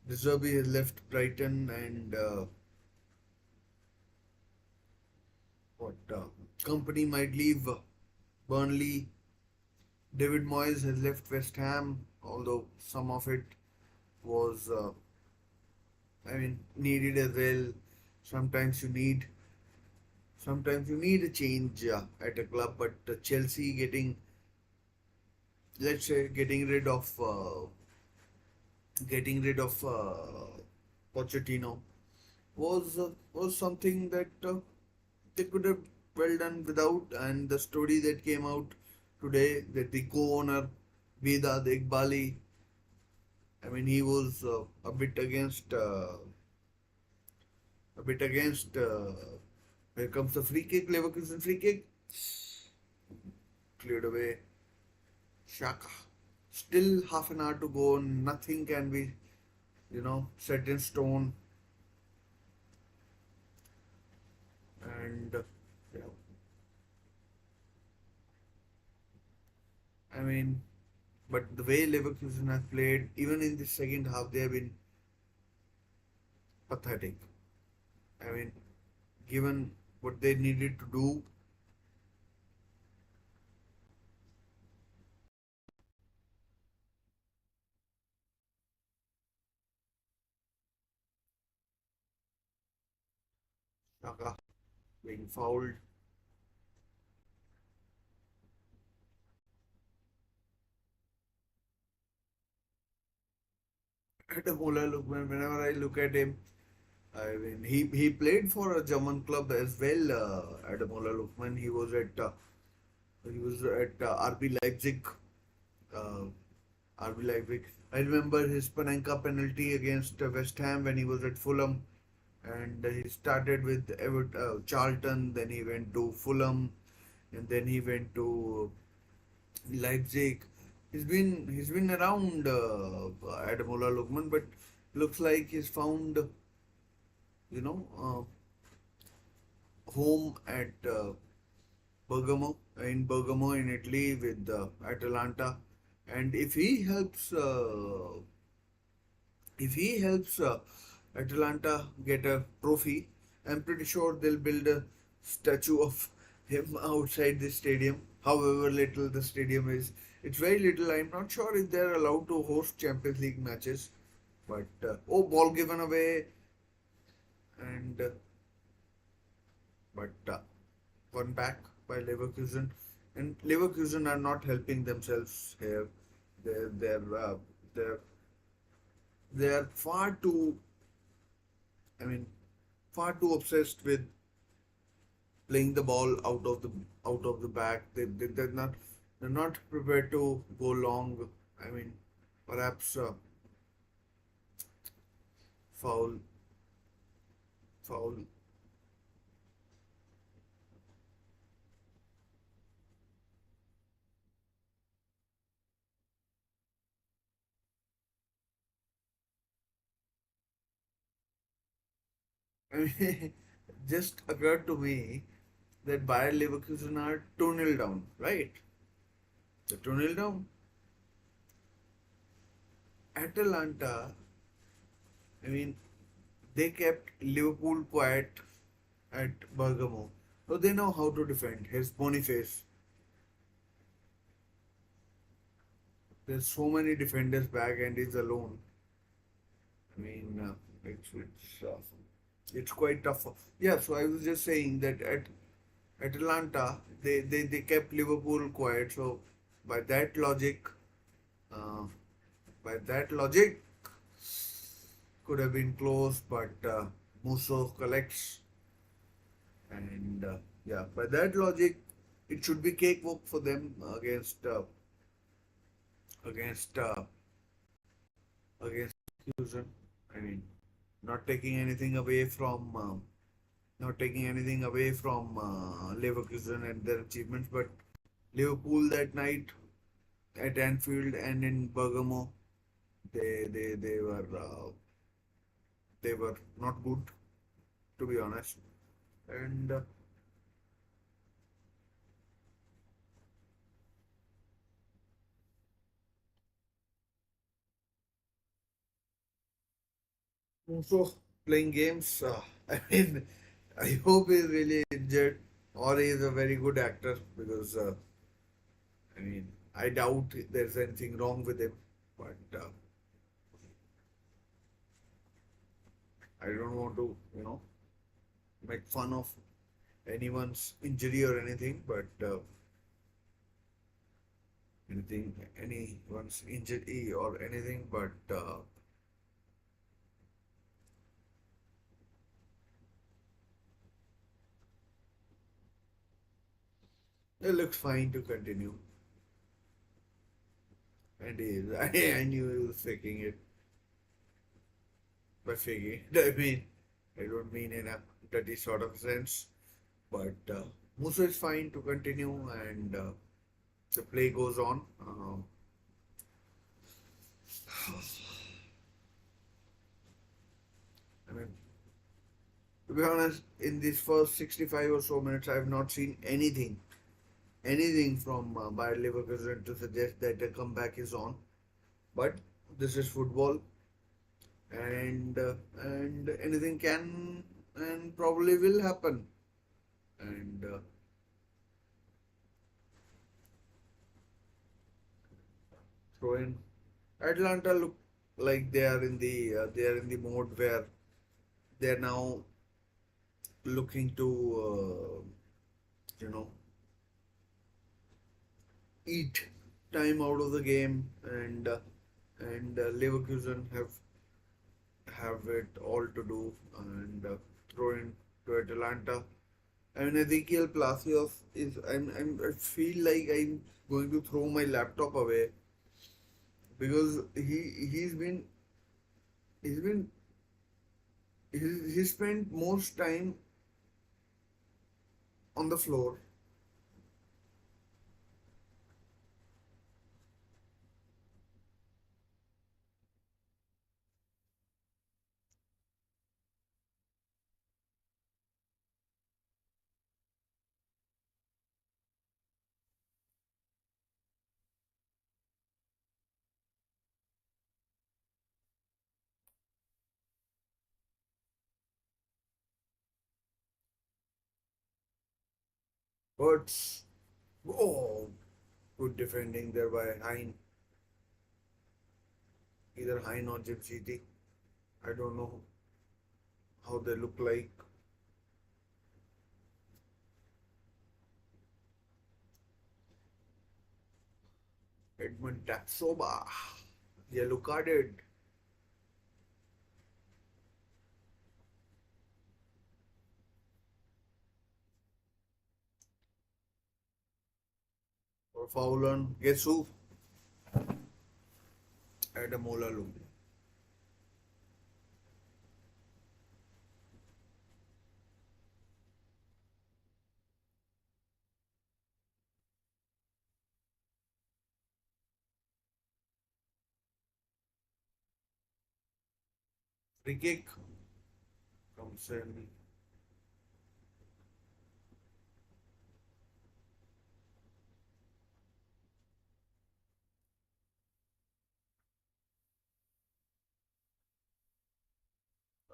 De Zerbi has left Brighton, and what company might leave Burnley. David Moyes has left West Ham, although some of it was, I mean, needed as well. Sometimes you need, sometimes you need a change at a club. But Chelsea getting, let's say, getting rid of Pochettino was something that they could have well done without. And the story that came out today that the co-owner Vedad Iqbali, I mean, he was a bit against Here comes the free kick, Leverkusen free kick, cleared away. Shaka. Still half an hour to go. Nothing can be, set in stone. And yeah, I mean, but the way Leverkusen have played, even in the second half, they have been pathetic. I mean, given what they needed to do, Shaka being fouled. Ademola Lookman, whenever I look at him, I mean, he played for a German club as well. Ademola Lookman, he was at RB Leipzig. Uh, RB Leipzig. I remember his Panenka penalty against West Ham when he was at Fulham, and he started with Charlton. Then he went to Fulham, and then he went to Leipzig. He's been around Ademola Lookman, but looks like he's found home at Bergamo in Italy with Atalanta, and if he helps Atalanta get a trophy, I'm pretty sure they'll build a statue of him outside the stadium. However little the stadium is, it's very little. I'm not sure if they're allowed to host Champions League matches. But oh, ball given away, and but one back by Leverkusen, and Leverkusen are not helping themselves here. They're they're uh, they're they're far too. I mean, far too obsessed with playing the ball out of the back. They're not prepared to go long. I mean, perhaps foul foul. I mean, just occurred to me that Bayer Leverkusen are 2-0 down, right? The 2-0 down. Atalanta, I mean, they kept Liverpool quiet at Bergamo. So they know how to defend. Here's Boniface. There's so many defenders back and he's alone. I mean, it's quite tough. Yeah, so I was just saying that at Atlanta, they kept Liverpool quiet. So by that logic, uh, by that logic, could have been close, but Musso collects, and yeah, by that logic, it should be cakewalk for them against Houston. I mean, not taking anything away from Leverkusen and their achievements, but Liverpool that night at Anfield and in Bergamo, they they they were uh, they were not good, to be honest. And also playing games. I mean, I hope he's really injured or he's a very good actor because I mean, I doubt there's anything wrong with him. But I don't want to, make fun of anyone's injury or anything. But anyone's injury or anything. But it looks fine to continue. And he is. I knew he was faking it. But faking it, I mean, I don't mean in a dirty sort of sense. But Musa is fine to continue, and the play goes on. I mean, to be honest, in these first 65 or so minutes, I have not seen anything from Bayer Leverkusen to suggest that a comeback is on. But this is football, and anything can and probably will happen. And throw in Atlanta look like they are in the mode where they are now looking to you know eat time out of the game, and Leverkusen have it all to do, and throw in to Atalanta. I mean, Ezekiel Palacios is. I feel like I'm going to throw my laptop away because he's been he spent most time on the floor. But oh, good defending there by Hein, either Hein or Jim. I don't know how they look like. Edmund Tapsoba, yellow carded. Or foul on, guess who? Adamola Lu. Free kick comes in.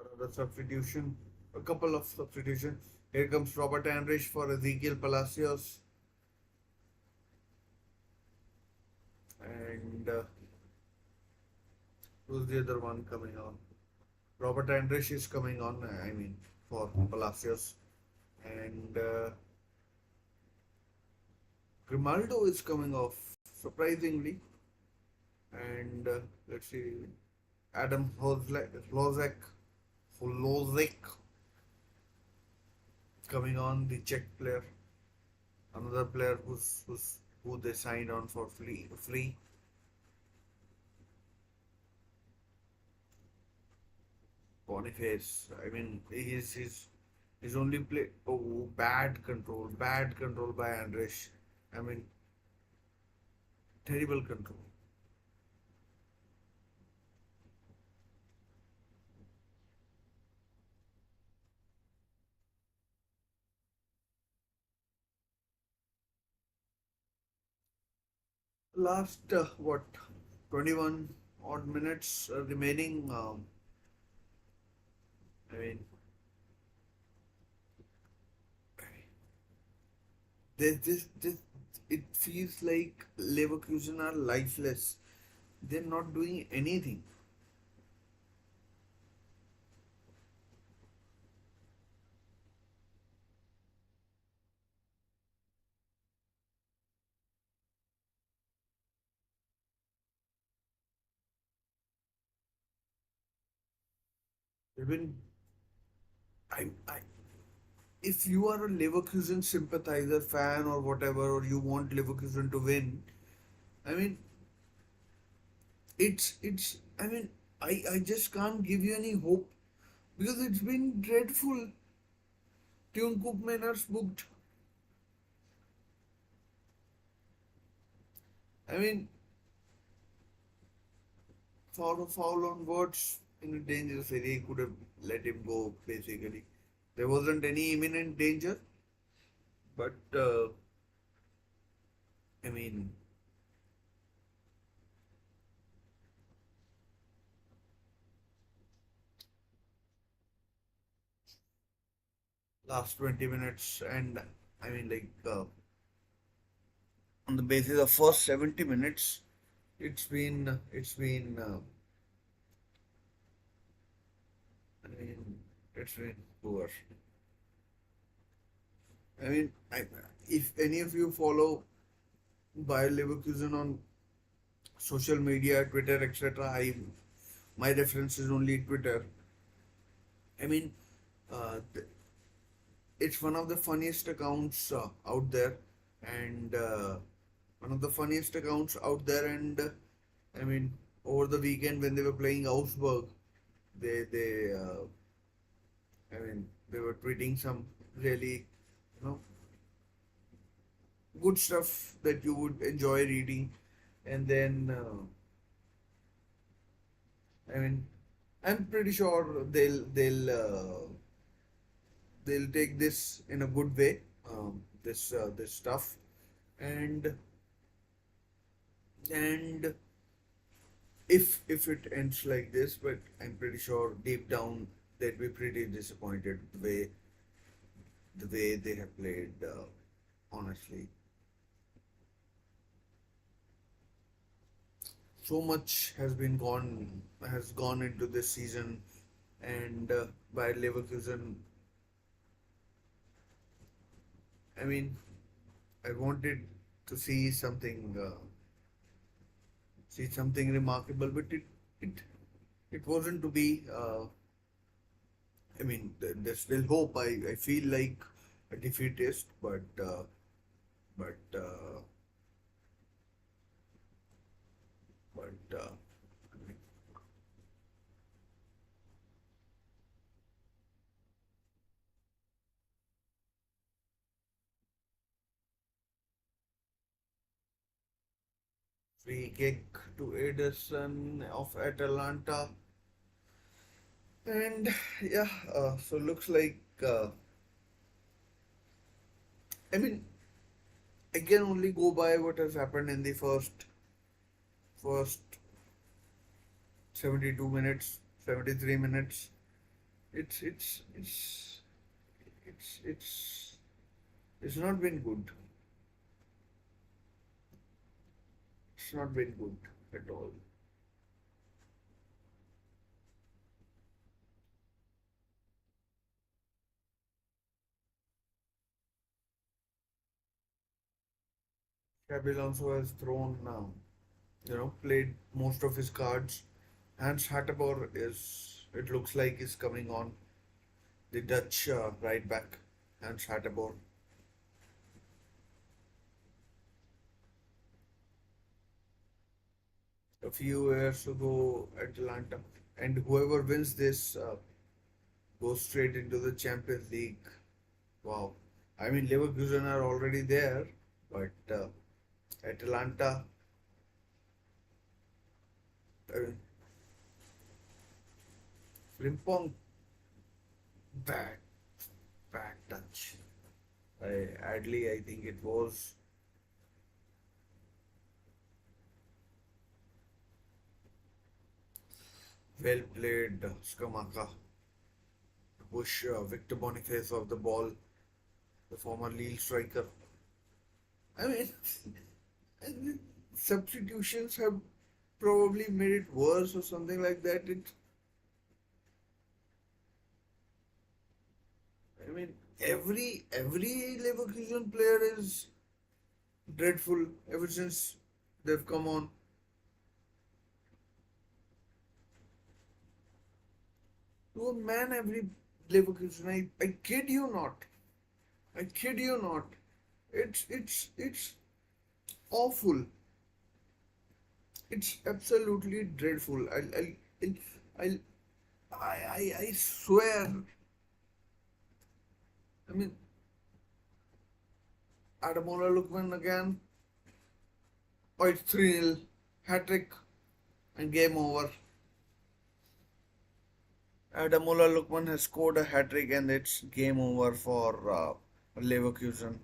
Another substitution, a couple of substitutions. Here comes Robert Andrich for Ezekiel Palacios, and who's the other one coming on? Robert Andrich is coming on. I mean, for Palacios, and Grimaldo is coming off surprisingly, and let's see, Adam Holozek coming on, the Czech player, another player who they signed on for free. Boniface. I mean, he's only play. Oh, bad control by Andres. I mean, terrible control. Last what 21 odd minutes remaining. I mean, this it feels like Leverkusen are lifeless. They're not doing anything. Even I if you are a Leverkusen sympathizer, fan, or whatever, or you want Leverkusen to win, I mean, it's. I mean, I just can't give you any hope because it's been dreadful, Tune Cookmaners booked. I mean, foul on words in a dangerous area. He could have let him go, basically. There wasn't any imminent danger, but I mean, last 20 minutes, and I mean, like, on the basis of first 70 minutes, it's been I mean, it's been poor. I mean, if any of you follow Bayer Leverkusen on social media, Twitter, etc., I my reference is only Twitter. I mean, th it's one of the funniest accounts out there, and one of the funniest accounts out there. And I mean, over the weekend when they were playing Augsburg, they I mean, they were tweeting some really, you know, good stuff that you would enjoy reading. And then, I mean, I'm pretty sure they'll take this in a good way. This stuff, and and if it ends like this, but I'm pretty sure deep down they'd be pretty disappointed the way they have played. Honestly, so much has gone into this season, and by Leverkusen, I mean, I wanted to see something remarkable, but it wasn't to be. I mean, there's still hope. I feel like a defeatist, but but free kick to Ederson of Atalanta, and yeah, so looks like. I mean, I can only go by what has happened in the first 72 minutes, 73 minutes. It's it's it's it's it's it's not been good. It's not been good at all. Xabi Alonso has thrown, played most of his cards. Hans Hatteber it looks like, is coming on. The Dutch right back, Hans Hatteber. A few years ago, Atalanta. And whoever wins this goes straight into the Champions League. Wow. I mean, Leverkusen are already there, but Atalanta, I mean, Frimpong, bad, bad touch. Adley, I think it was. Well played, Skamaka. Push Victor Boniface off the ball, the former Lille striker. I mean, substitutions have probably made it worse or something like that. I mean, every Leverkusen player is dreadful ever since they've come on. To a man, every Leverkusen. I kid you not. I kid you not. It's awful. It's absolutely dreadful. I'll, I swear. I mean, Adamola Lookman again. Oh, it's 3-0. Hat trick and game over. Adamola Lookman has scored a hat trick and it's game over for Leverkusen.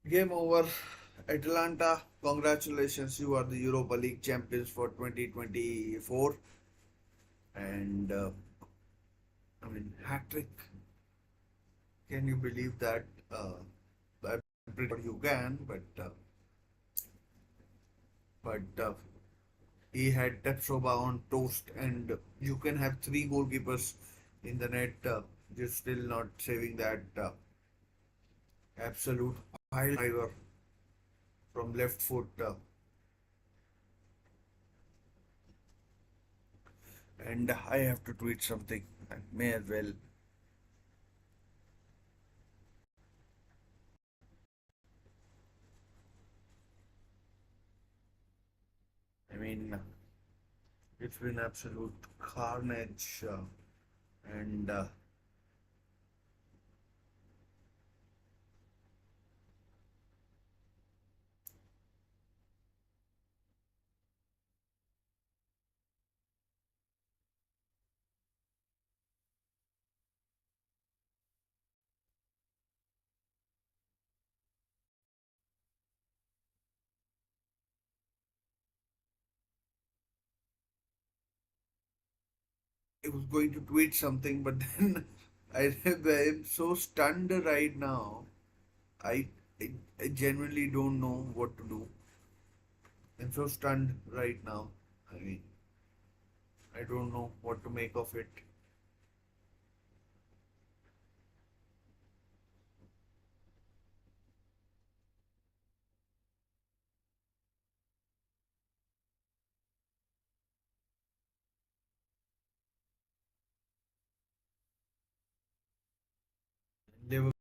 Game over. Atalanta, congratulations, you are the Europa League champions for 2024. And I mean, hat trick. Can you believe that? I'm pretty sure you can, but he had Tepsoba on toast, and you can have three goalkeepers in the net, just still not saving that absolute pile driver from left foot. And I have to tweet something. I may as well. I mean, it's been absolute carnage, and I was going to tweet something, but then I'm so stunned right now. I, I genuinely don't know what to do. I'm so stunned right now. I mean, I don't know what to make of it. Liverpool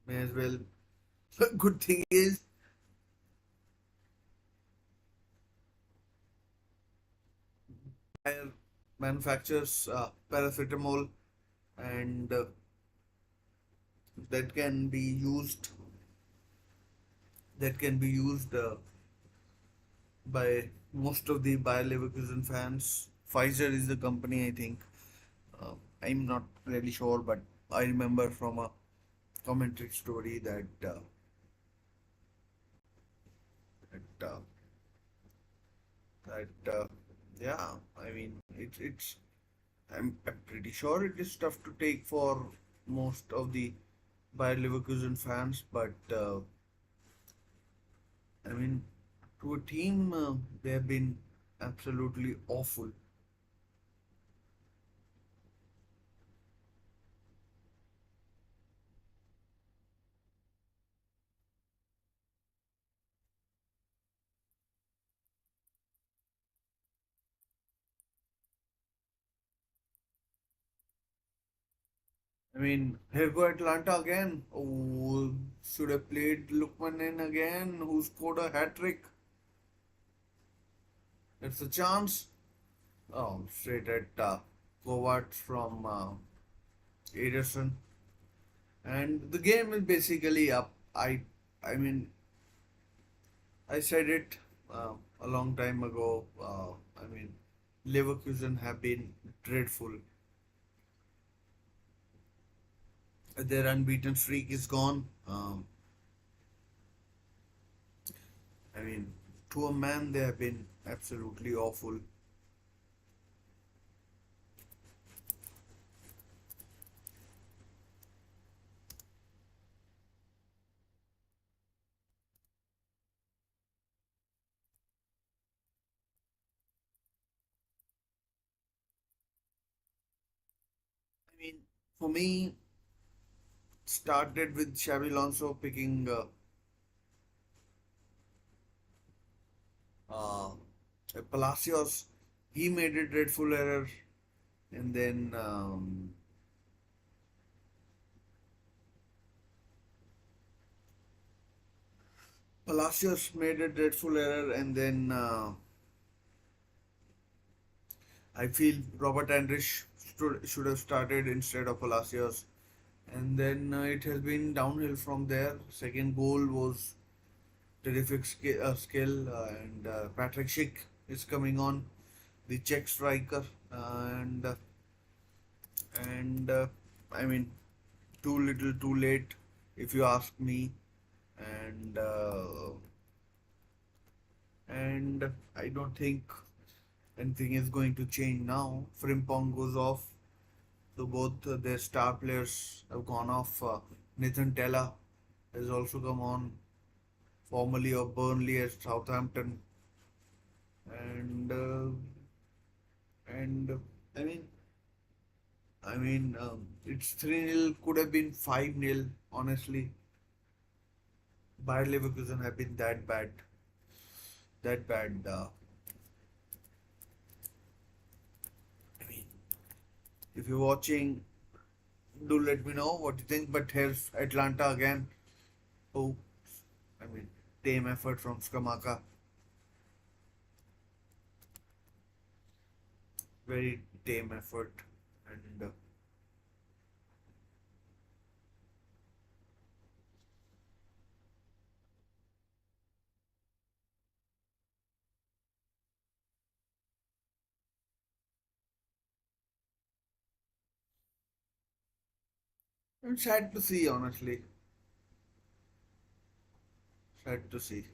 may as well. Good thing is, Bayer manufactures paracetamol, and that can be used. That can be used by most of the Bayer Leverkusen fans. Pfizer is the company, I think. Uh, I'm not really sure, but I remember from a commentary story that that yeah, I mean it's I'm pretty sure it is tough to take for most of the Bayer Leverkusen fans, but I mean to a team they have been absolutely awful. I mean, here go Atlanta again. Oh, should have played Lukmanen again, who scored a hat trick. It's a chance. Oh, straight at Kovacs from Ederson. And the game is basically up. I mean, I said it a long time ago. I mean, Leverkusen have been dreadful. Their unbeaten streak is gone. I mean, to a man, they have been absolutely awful. I mean, for me, started with Xabi Alonso picking uh, Palacios. He made a dreadful error, and then Palacios made a dreadful error, and then I feel Robert Andrich should have started instead of Palacios. And then it has been downhill from there. Second goal was terrific skill, and Patrick Schick is coming on, the Czech striker, and I mean, too little, too late, if you ask me, and I don't think anything is going to change now. Frimpong goes off, so both their star players have gone off. Nathan Tella has also come on, formerly of Burnley at Southampton, and and I mean, it's 3-0, could have been 5-0. Honestly, Bayer Leverkusen have been that bad. I mean, if you're watching, do let me know what you think. But here's Atlanta again. Oh, I mean, tame effort from Skamaka. Very tame effort, and I'm sad to see. Honestly, sad to see.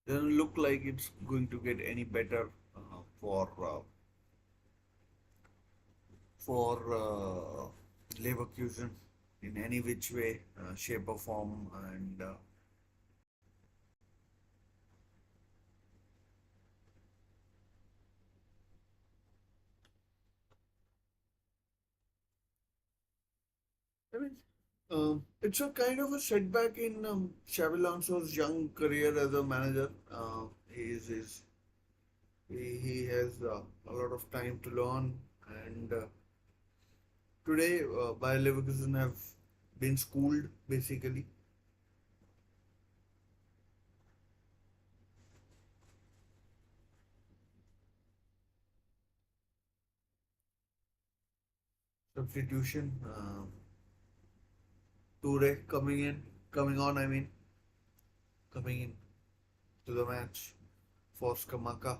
Doesn't look like it's going to get any better for Leverkusen in any which way, shape or form, and I mean, it's a kind of a setback in Xabi Alonso's young career as a manager. He has a lot of time to learn, and today Bayer Leverkusen have been schooled basically. Substitution, Toure coming on. I mean, coming in to the match for Skamaka,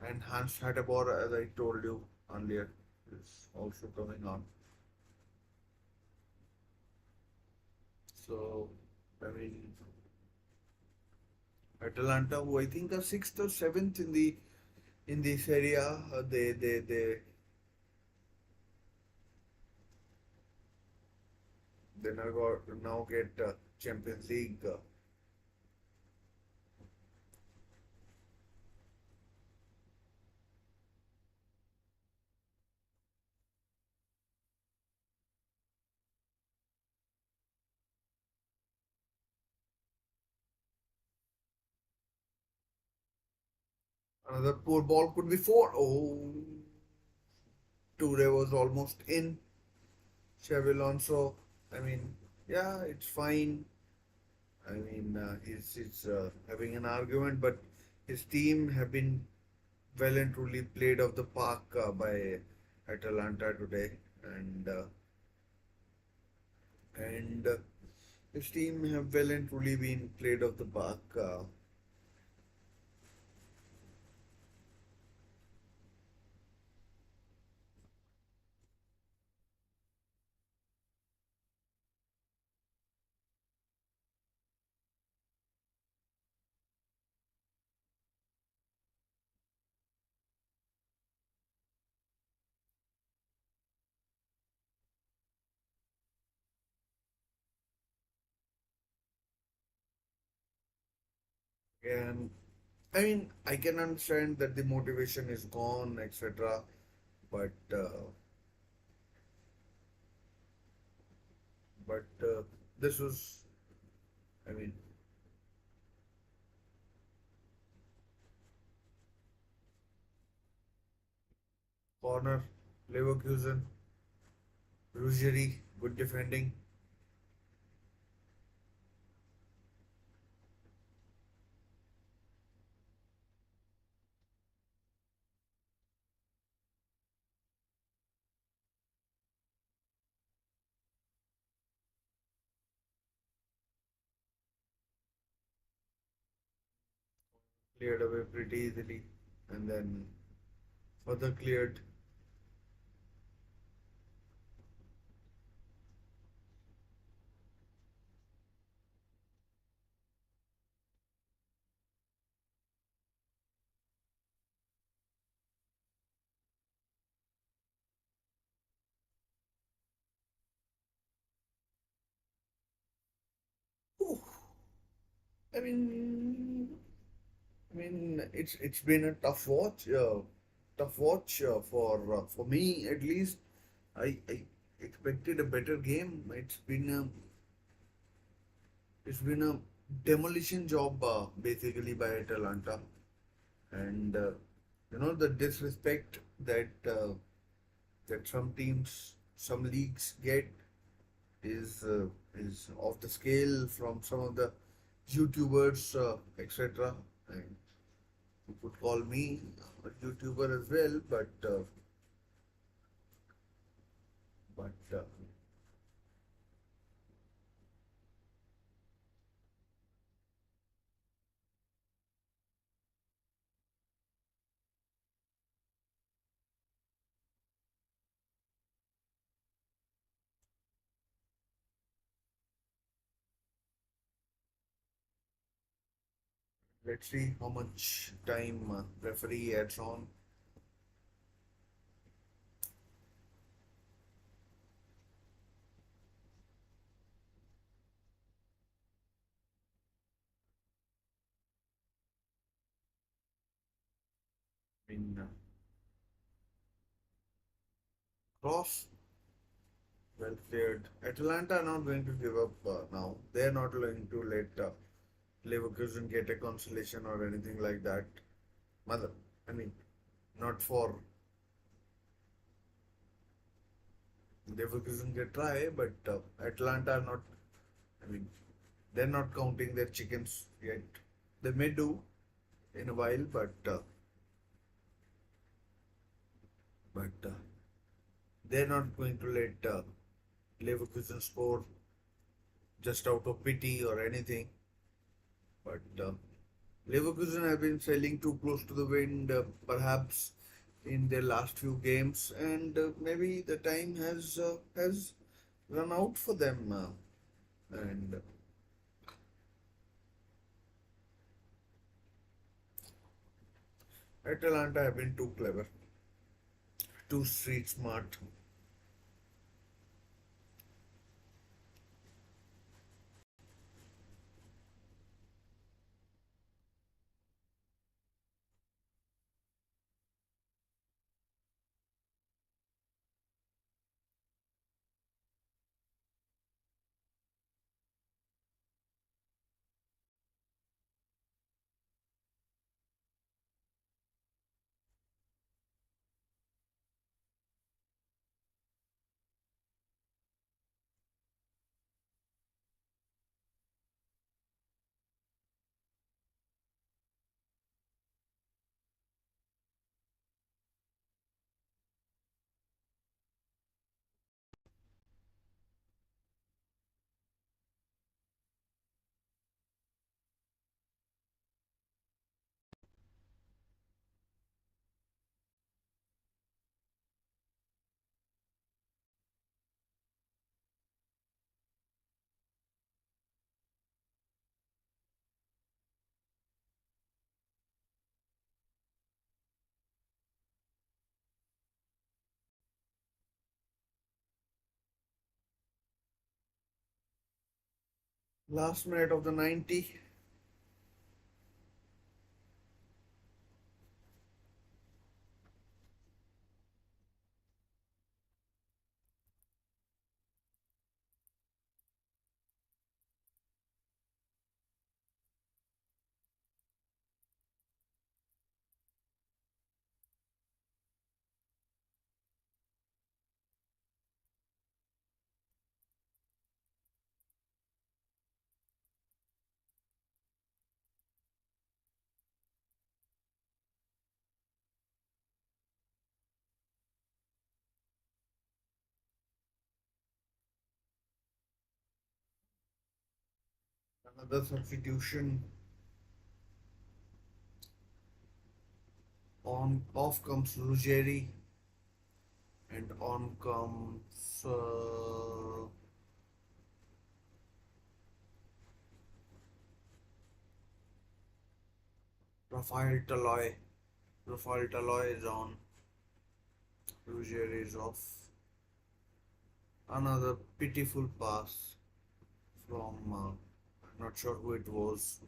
and Hans Hatebor, as I told you earlier, is also coming on. So, I mean, Atalanta, who I think are sixth or seventh in this area, they now get Champions League. Another poor ball could be four. Oh, Toure was almost in. Xabi Alonso, I mean, yeah, it's fine. I mean, he's having an argument, but his team have been well and truly played off the park by Atalanta today, and his team have well and truly been played off the park. And I mean, I can understand that the motivation is gone, etc. But this was, I mean, corner, Leverkusen, Ruggieri, good defending. Cleared away pretty easily, and then further cleared. Whew. I mean, it's been a tough watch for me at least. I expected a better game. It's been a demolition job basically by Atalanta, and the disrespect that some teams, some leagues get is off the scale from some of the YouTubers, etc. And you could call me a YouTuber as well, but let's see how much time referee adds on. In cross, well cleared. Atalanta are not going to give up now. They're not going to let Leverkusen get a consolation or anything like that. Mother, I mean, not for Leverkusen get try, but Atlanta are not. I mean, they're not counting their chickens yet. They may do in a while, but they're not going to let Leverkusen score just out of pity or anything. But Leverkusen have been sailing too close to the wind, perhaps in their last few games, and maybe the time has run out for them. And Atalanta have been too clever, too street smart. Last minute of the 90. Another substitution. On off comes Ruggeri and on comes Rafael Taloy. Rafael Taloy is on. Ruggeri is off. Another pitiful pass from I'm not sure who it was.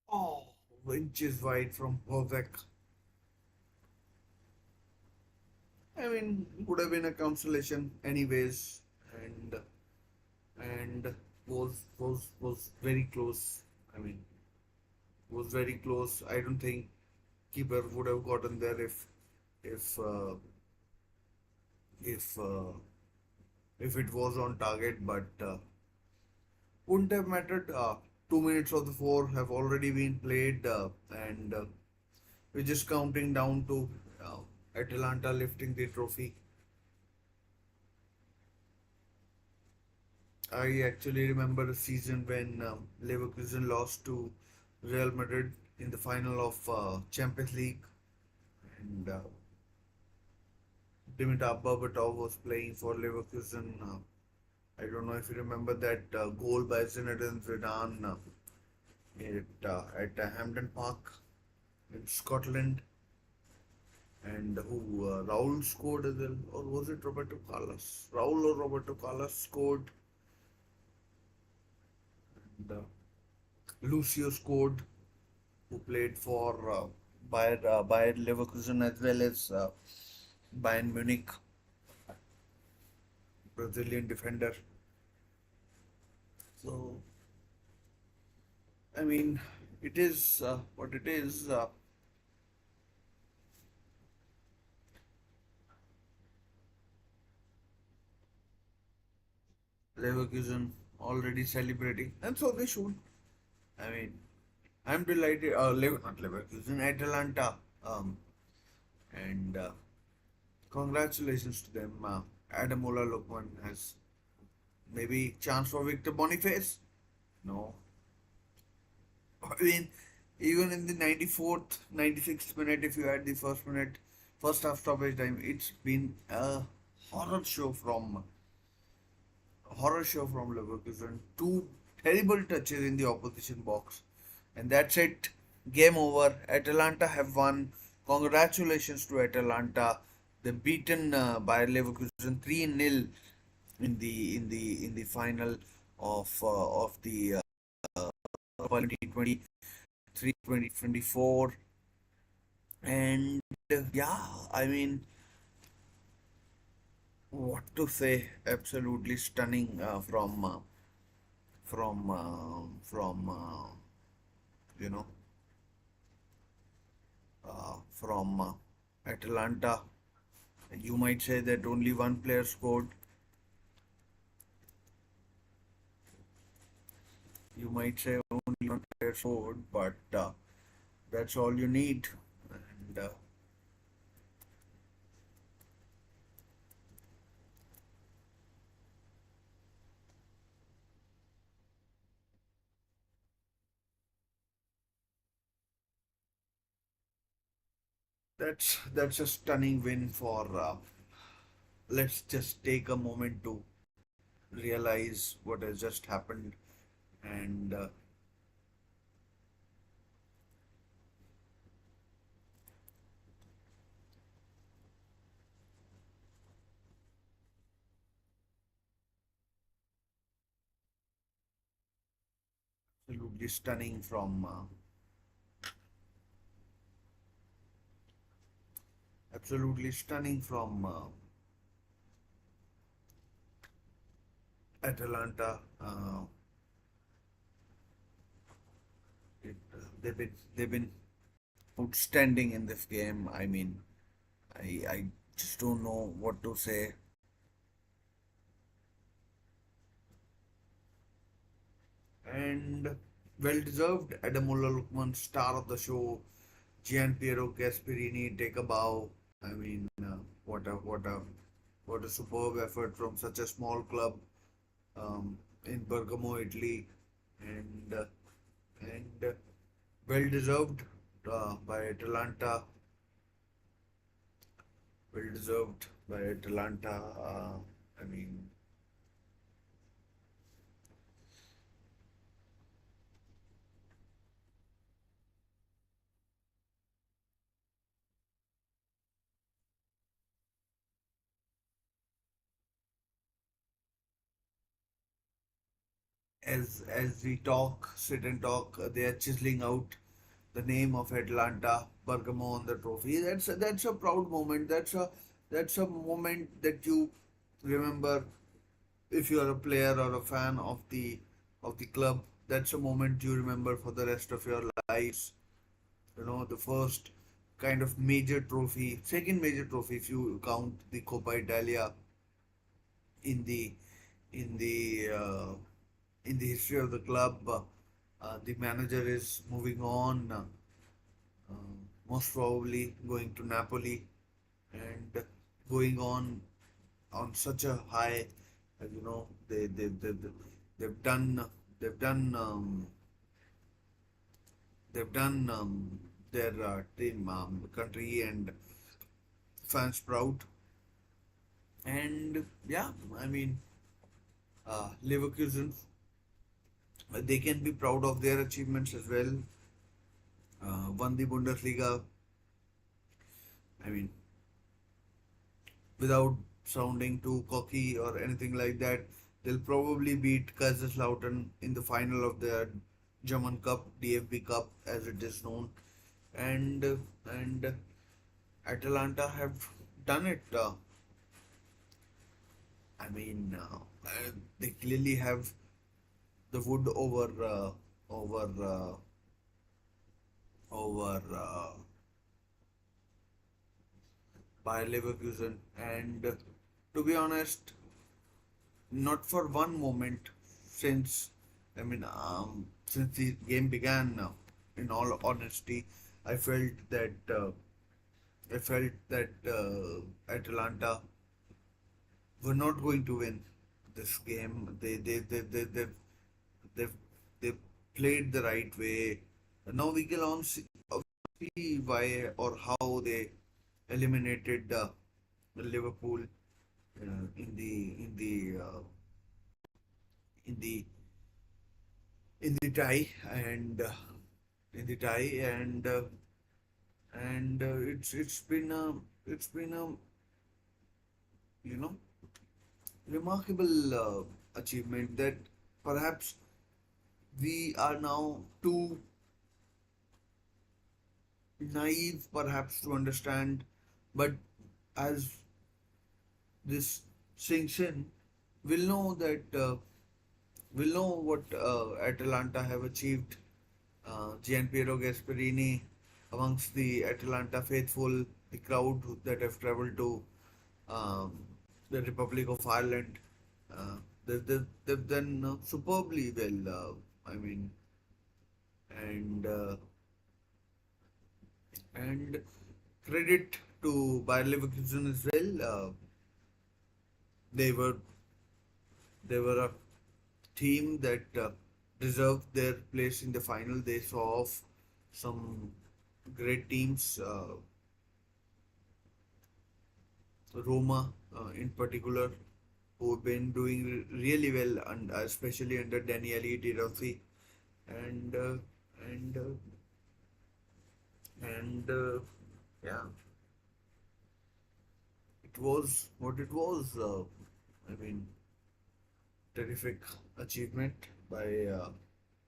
Oh, inches wide from Povek. I mean, would have been a consolation anyways, and was very close. I mean, was very close. I don't think keeper would have gotten there if uh, if uh, if it was on target, but wouldn't have mattered. 2 minutes of the four have already been played, and we're just counting down to uh, Atalanta lifting the trophy. I actually remember a season when Leverkusen lost to Real Madrid in the final of Champions League, and Dimitar Berbatov was playing for Leverkusen. I don't know if you remember that goal by Zinedine Zidane at Hampden Park in Scotland, and who Raul scored as well, or was it Roberto Carlos? Raul or Roberto Carlos scored, and Lucio scored, who played for Bayer Leverkusen as well as Bayern Munich, Brazilian defender. So, I mean, it is what it is. Leverkusen already celebrating, and so they should. I mean, I'm delighted. Not Leverkusen, Atalanta, and congratulations to them. Adamola Lookman has maybe chance for Victor Boniface. No, I mean, even in the 94th, 96th minute, if you add the first minute, first half stoppage time, it's been a horror show from Leverkusen. Two terrible touches in the opposition box, and that's it. Game over. Atalanta have won. Congratulations to Atalanta. They've beaten Bayer Leverkusen 3-0 in the final of the 2023 2024. And yeah, I mean, what to say? Absolutely stunning from you know from Atalanta. You might say that only one player scored. You might say only one player scored, but that's all you need. And that's a stunning win for. Let's just take a moment to realize what has just happened, and absolutely stunning from absolutely stunning from Atalanta. They've been outstanding in this game. I mean, I just don't know what to say. And well deserved. Adamola Lukman, star of the show. Gian Piero Gasperini, take a bow. I mean, what a superb effort from such a small club in Bergamo, Italy, and and well deserved by Atalanta. Well deserved by Atalanta. I mean, as we talk, sit and talk, they are chiseling out the name of Atlanta, Bergamo on the trophy. That's a proud moment. That's a moment that you remember if you are a player or a fan of the club. That's a moment you remember for the rest of your lives. You know, the first kind of major trophy, second major trophy if you count the Coppa Italia in the in the uh, in the history of the club. The manager is moving on, most probably going to Napoli and going on such a high. You know, they've done they've done they've done their team, country, and fans proud. And yeah, I mean, Leverkusen, they can be proud of their achievements as well. Won the Bundesliga. I mean, without sounding too cocky or anything like that, they'll probably beat Kaiserslautern in the final of the German Cup, DFB Cup, as it is known, and Atalanta have done it. I mean, they clearly have the wood over over Bayer Leverkusen, and to be honest, not for one moment since since the game began. In all honesty, I felt that Atalanta were not going to win this game. They've, they've played the right way. Now we can all see why or how they eliminated Liverpool in the in the tie and it's been a you know remarkable achievement that perhaps we are now too naive perhaps to understand, but as this sinks in, we'll know that we'll know what Atalanta have achieved. Gian Piero Gasperini amongst the Atalanta faithful, the crowd that have travelled to um, the Republic of Ireland. They've done superbly well. I mean, and and credit to Bayer Leverkusen as well. They were they were a team that deserved their place in the final. They saw off some great teams, Roma in particular, who have been doing really well, and especially under Daniele De Rossi, and uh, and uh, and yeah, it was what it was. I mean, terrific achievement by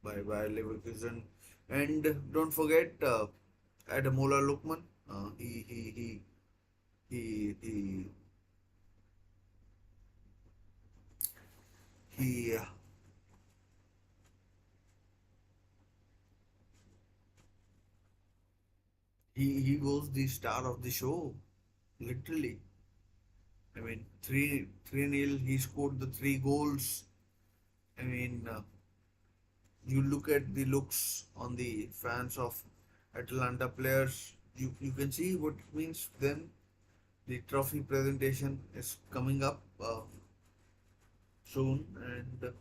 Leverkusen, and don't forget Adamola Lukman. He He he he he was the star of the show, literally. I mean, three nil. He scored the three goals. I mean, you look at the looks on the fans of Atalanta players. You can see what it means to them. The trophy presentation is coming up soon, and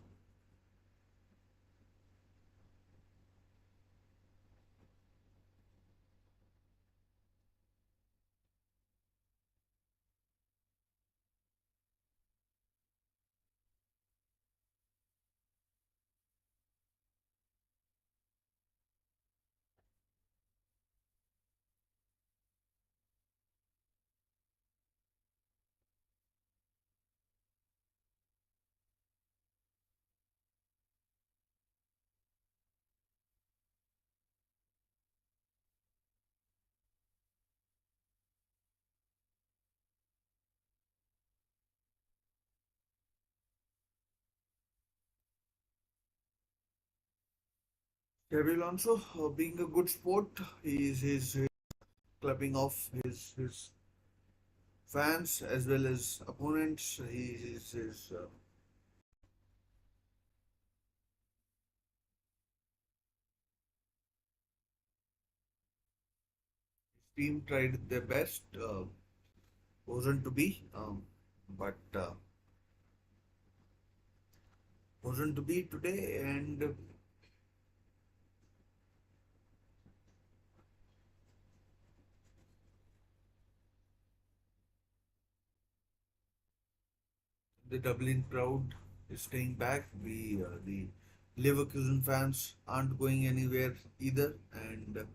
Xabi Alonso, being a good sport, he's clubbing off his fans as well as opponents. His team tried their best, wasn't to be, but wasn't to be today. And the Dublin crowd is staying back. The Leverkusen fans aren't going anywhere either, and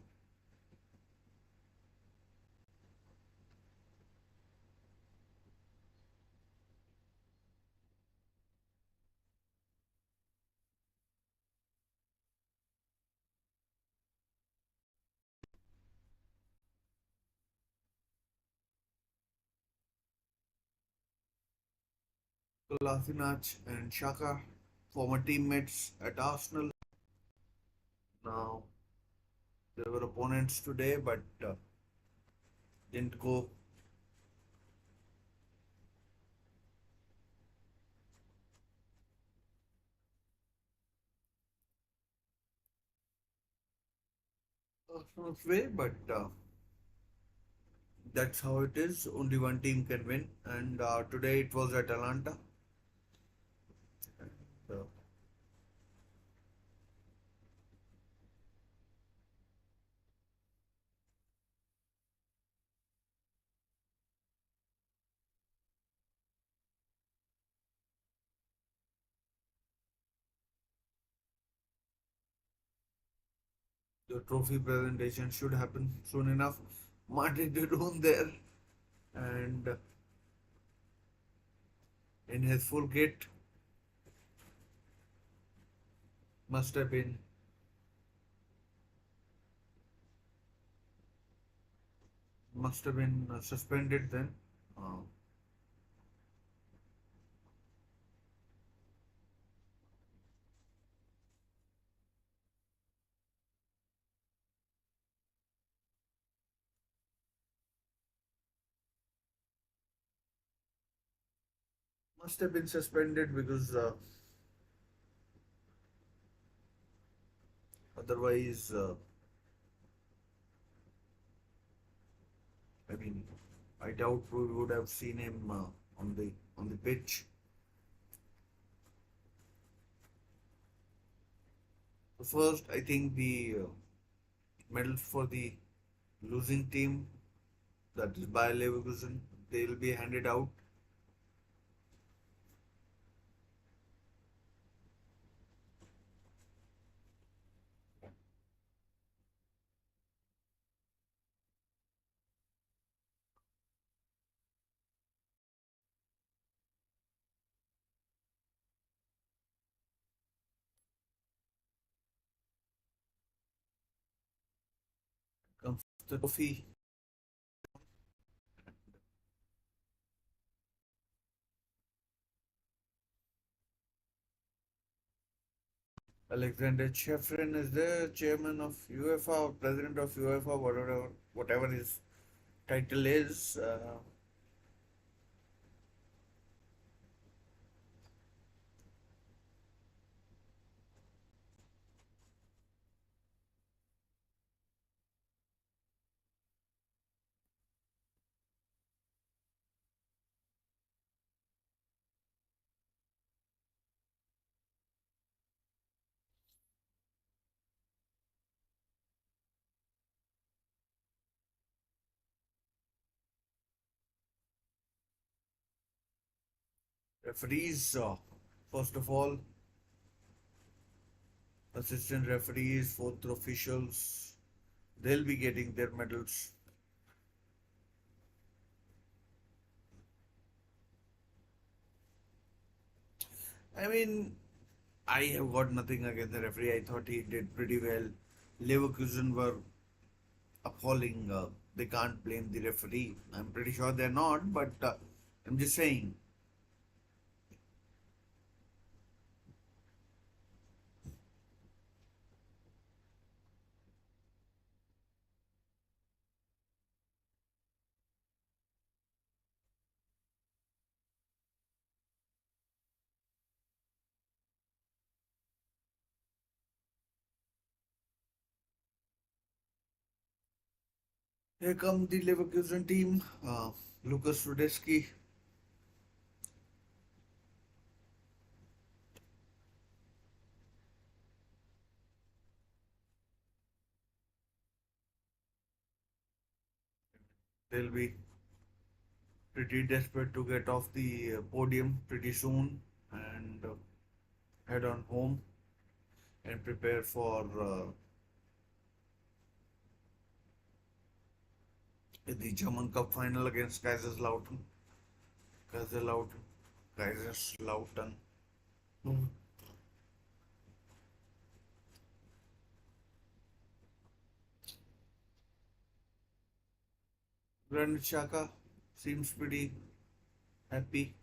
Kolasinac and Shaka, former teammates at Arsenal, now they were opponents today, but didn't go. Arsenal's way, but that's how it is. Only one team can win, and today it was Atalanta. So the trophy presentation should happen soon enough. Martin Dedon there, and in his full kit, must have been suspended then. Uh, must have been suspended because otherwise, I mean, I doubt we would have seen him on the pitch. So first, I think the medal for the losing team, that is by Leverkusen, they will be handed out. Comes the trophy. Alexander Chefrin is the chairman of UEFA or president of UEFA, whatever his title is. Referees, first of all, assistant referees, fourth officials, they'll be getting their medals. I mean, I have got nothing against the referee. I thought he did pretty well. Leverkusen were appalling. They can't blame the referee. I'm pretty sure they're not, but I'm just saying. Here come the Leverkusen team. Lucas Rudetsky. They'll be pretty desperate to get off the podium pretty soon and head on home and prepare for the German Cup final against Kaiserslautern. Kaiserslautern. Kaiserslautern. Granit Xhaka seems pretty happy.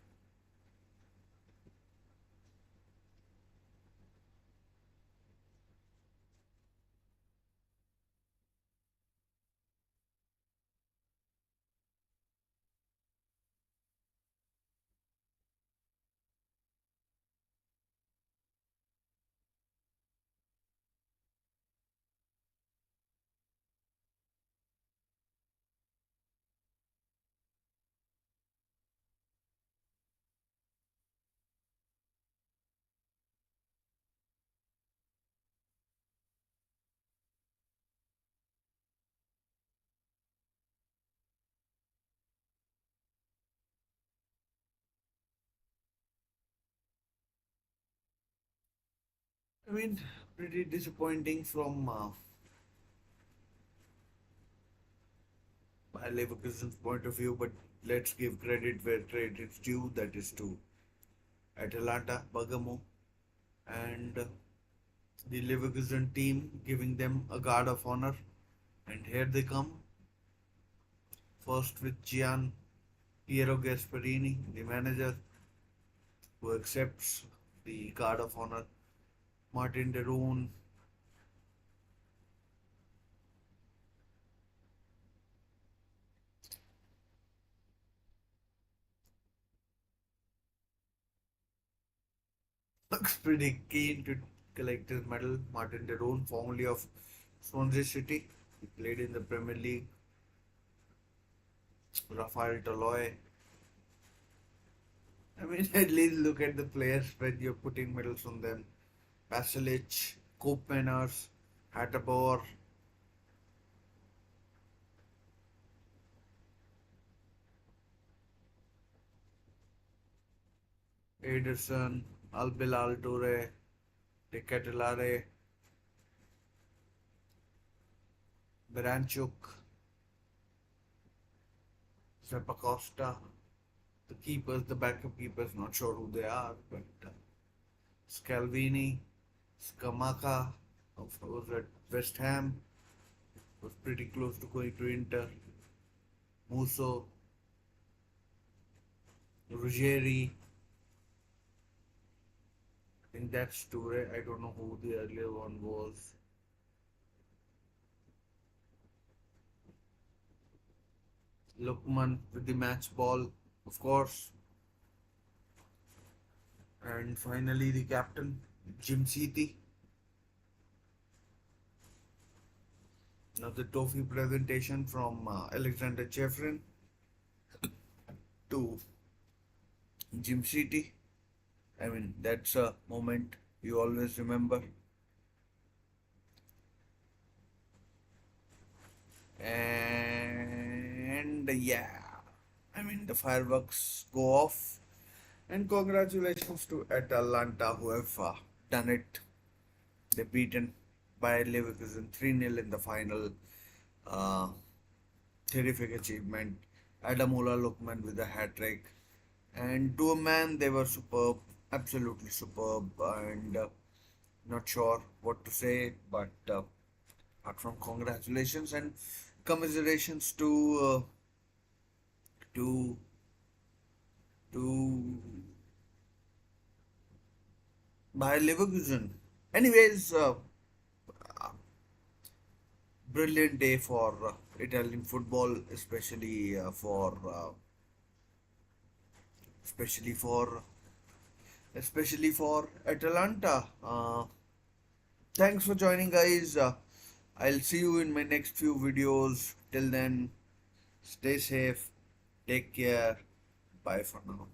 I mean, pretty disappointing from Leverkusen's point of view, but let's give credit where credit is due. That is to Atalanta, Bergamo, and the Leverkusen team giving them a guard of honor. And here they come, first with Gian Piero Gasperini, the manager, who accepts the guard of honor. Martin de Roon, looks pretty keen to collect his medal. Martin de Roon, formerly of Swansea City, he played in the Premier League. Rafael Toloi. I mean, at least look at the players when you're putting medals on them. Pasalic, Koopmeiners, Hattabor, Ederson, Albilal Toure, De Ketelare, Beranchuk, Sepacosta, the keepers, the backup keepers, not sure who they are, but Scalvini, Scamacca, of course at West Ham, was pretty close to going to Inter, Musso, Ruggeri, think that's Toure. I don't know who the earlier one was. Lukman with the match ball, of course. And finally, the captain, Jim Sethi. Now, the trophy presentation from Alexander Chefrin to Jim Sethi. I mean, that's a moment you always remember. And yeah, I mean, the fireworks go off. And congratulations to Atalanta who have done it. They beaten by Leverkusen 3-0 in the final. Uh, Terrific achievement. Adamola Lookman with a hat trick. And to a man, they were superb, absolutely superb. And not sure what to say, but apart from congratulations and commiserations to to Bayer Leverkusen. Anyways, brilliant day for Italian football, especially for especially for Atalanta. Thanks for joining, guys. I'll see you in my next few videos. Till then, stay safe, take care, bye for now.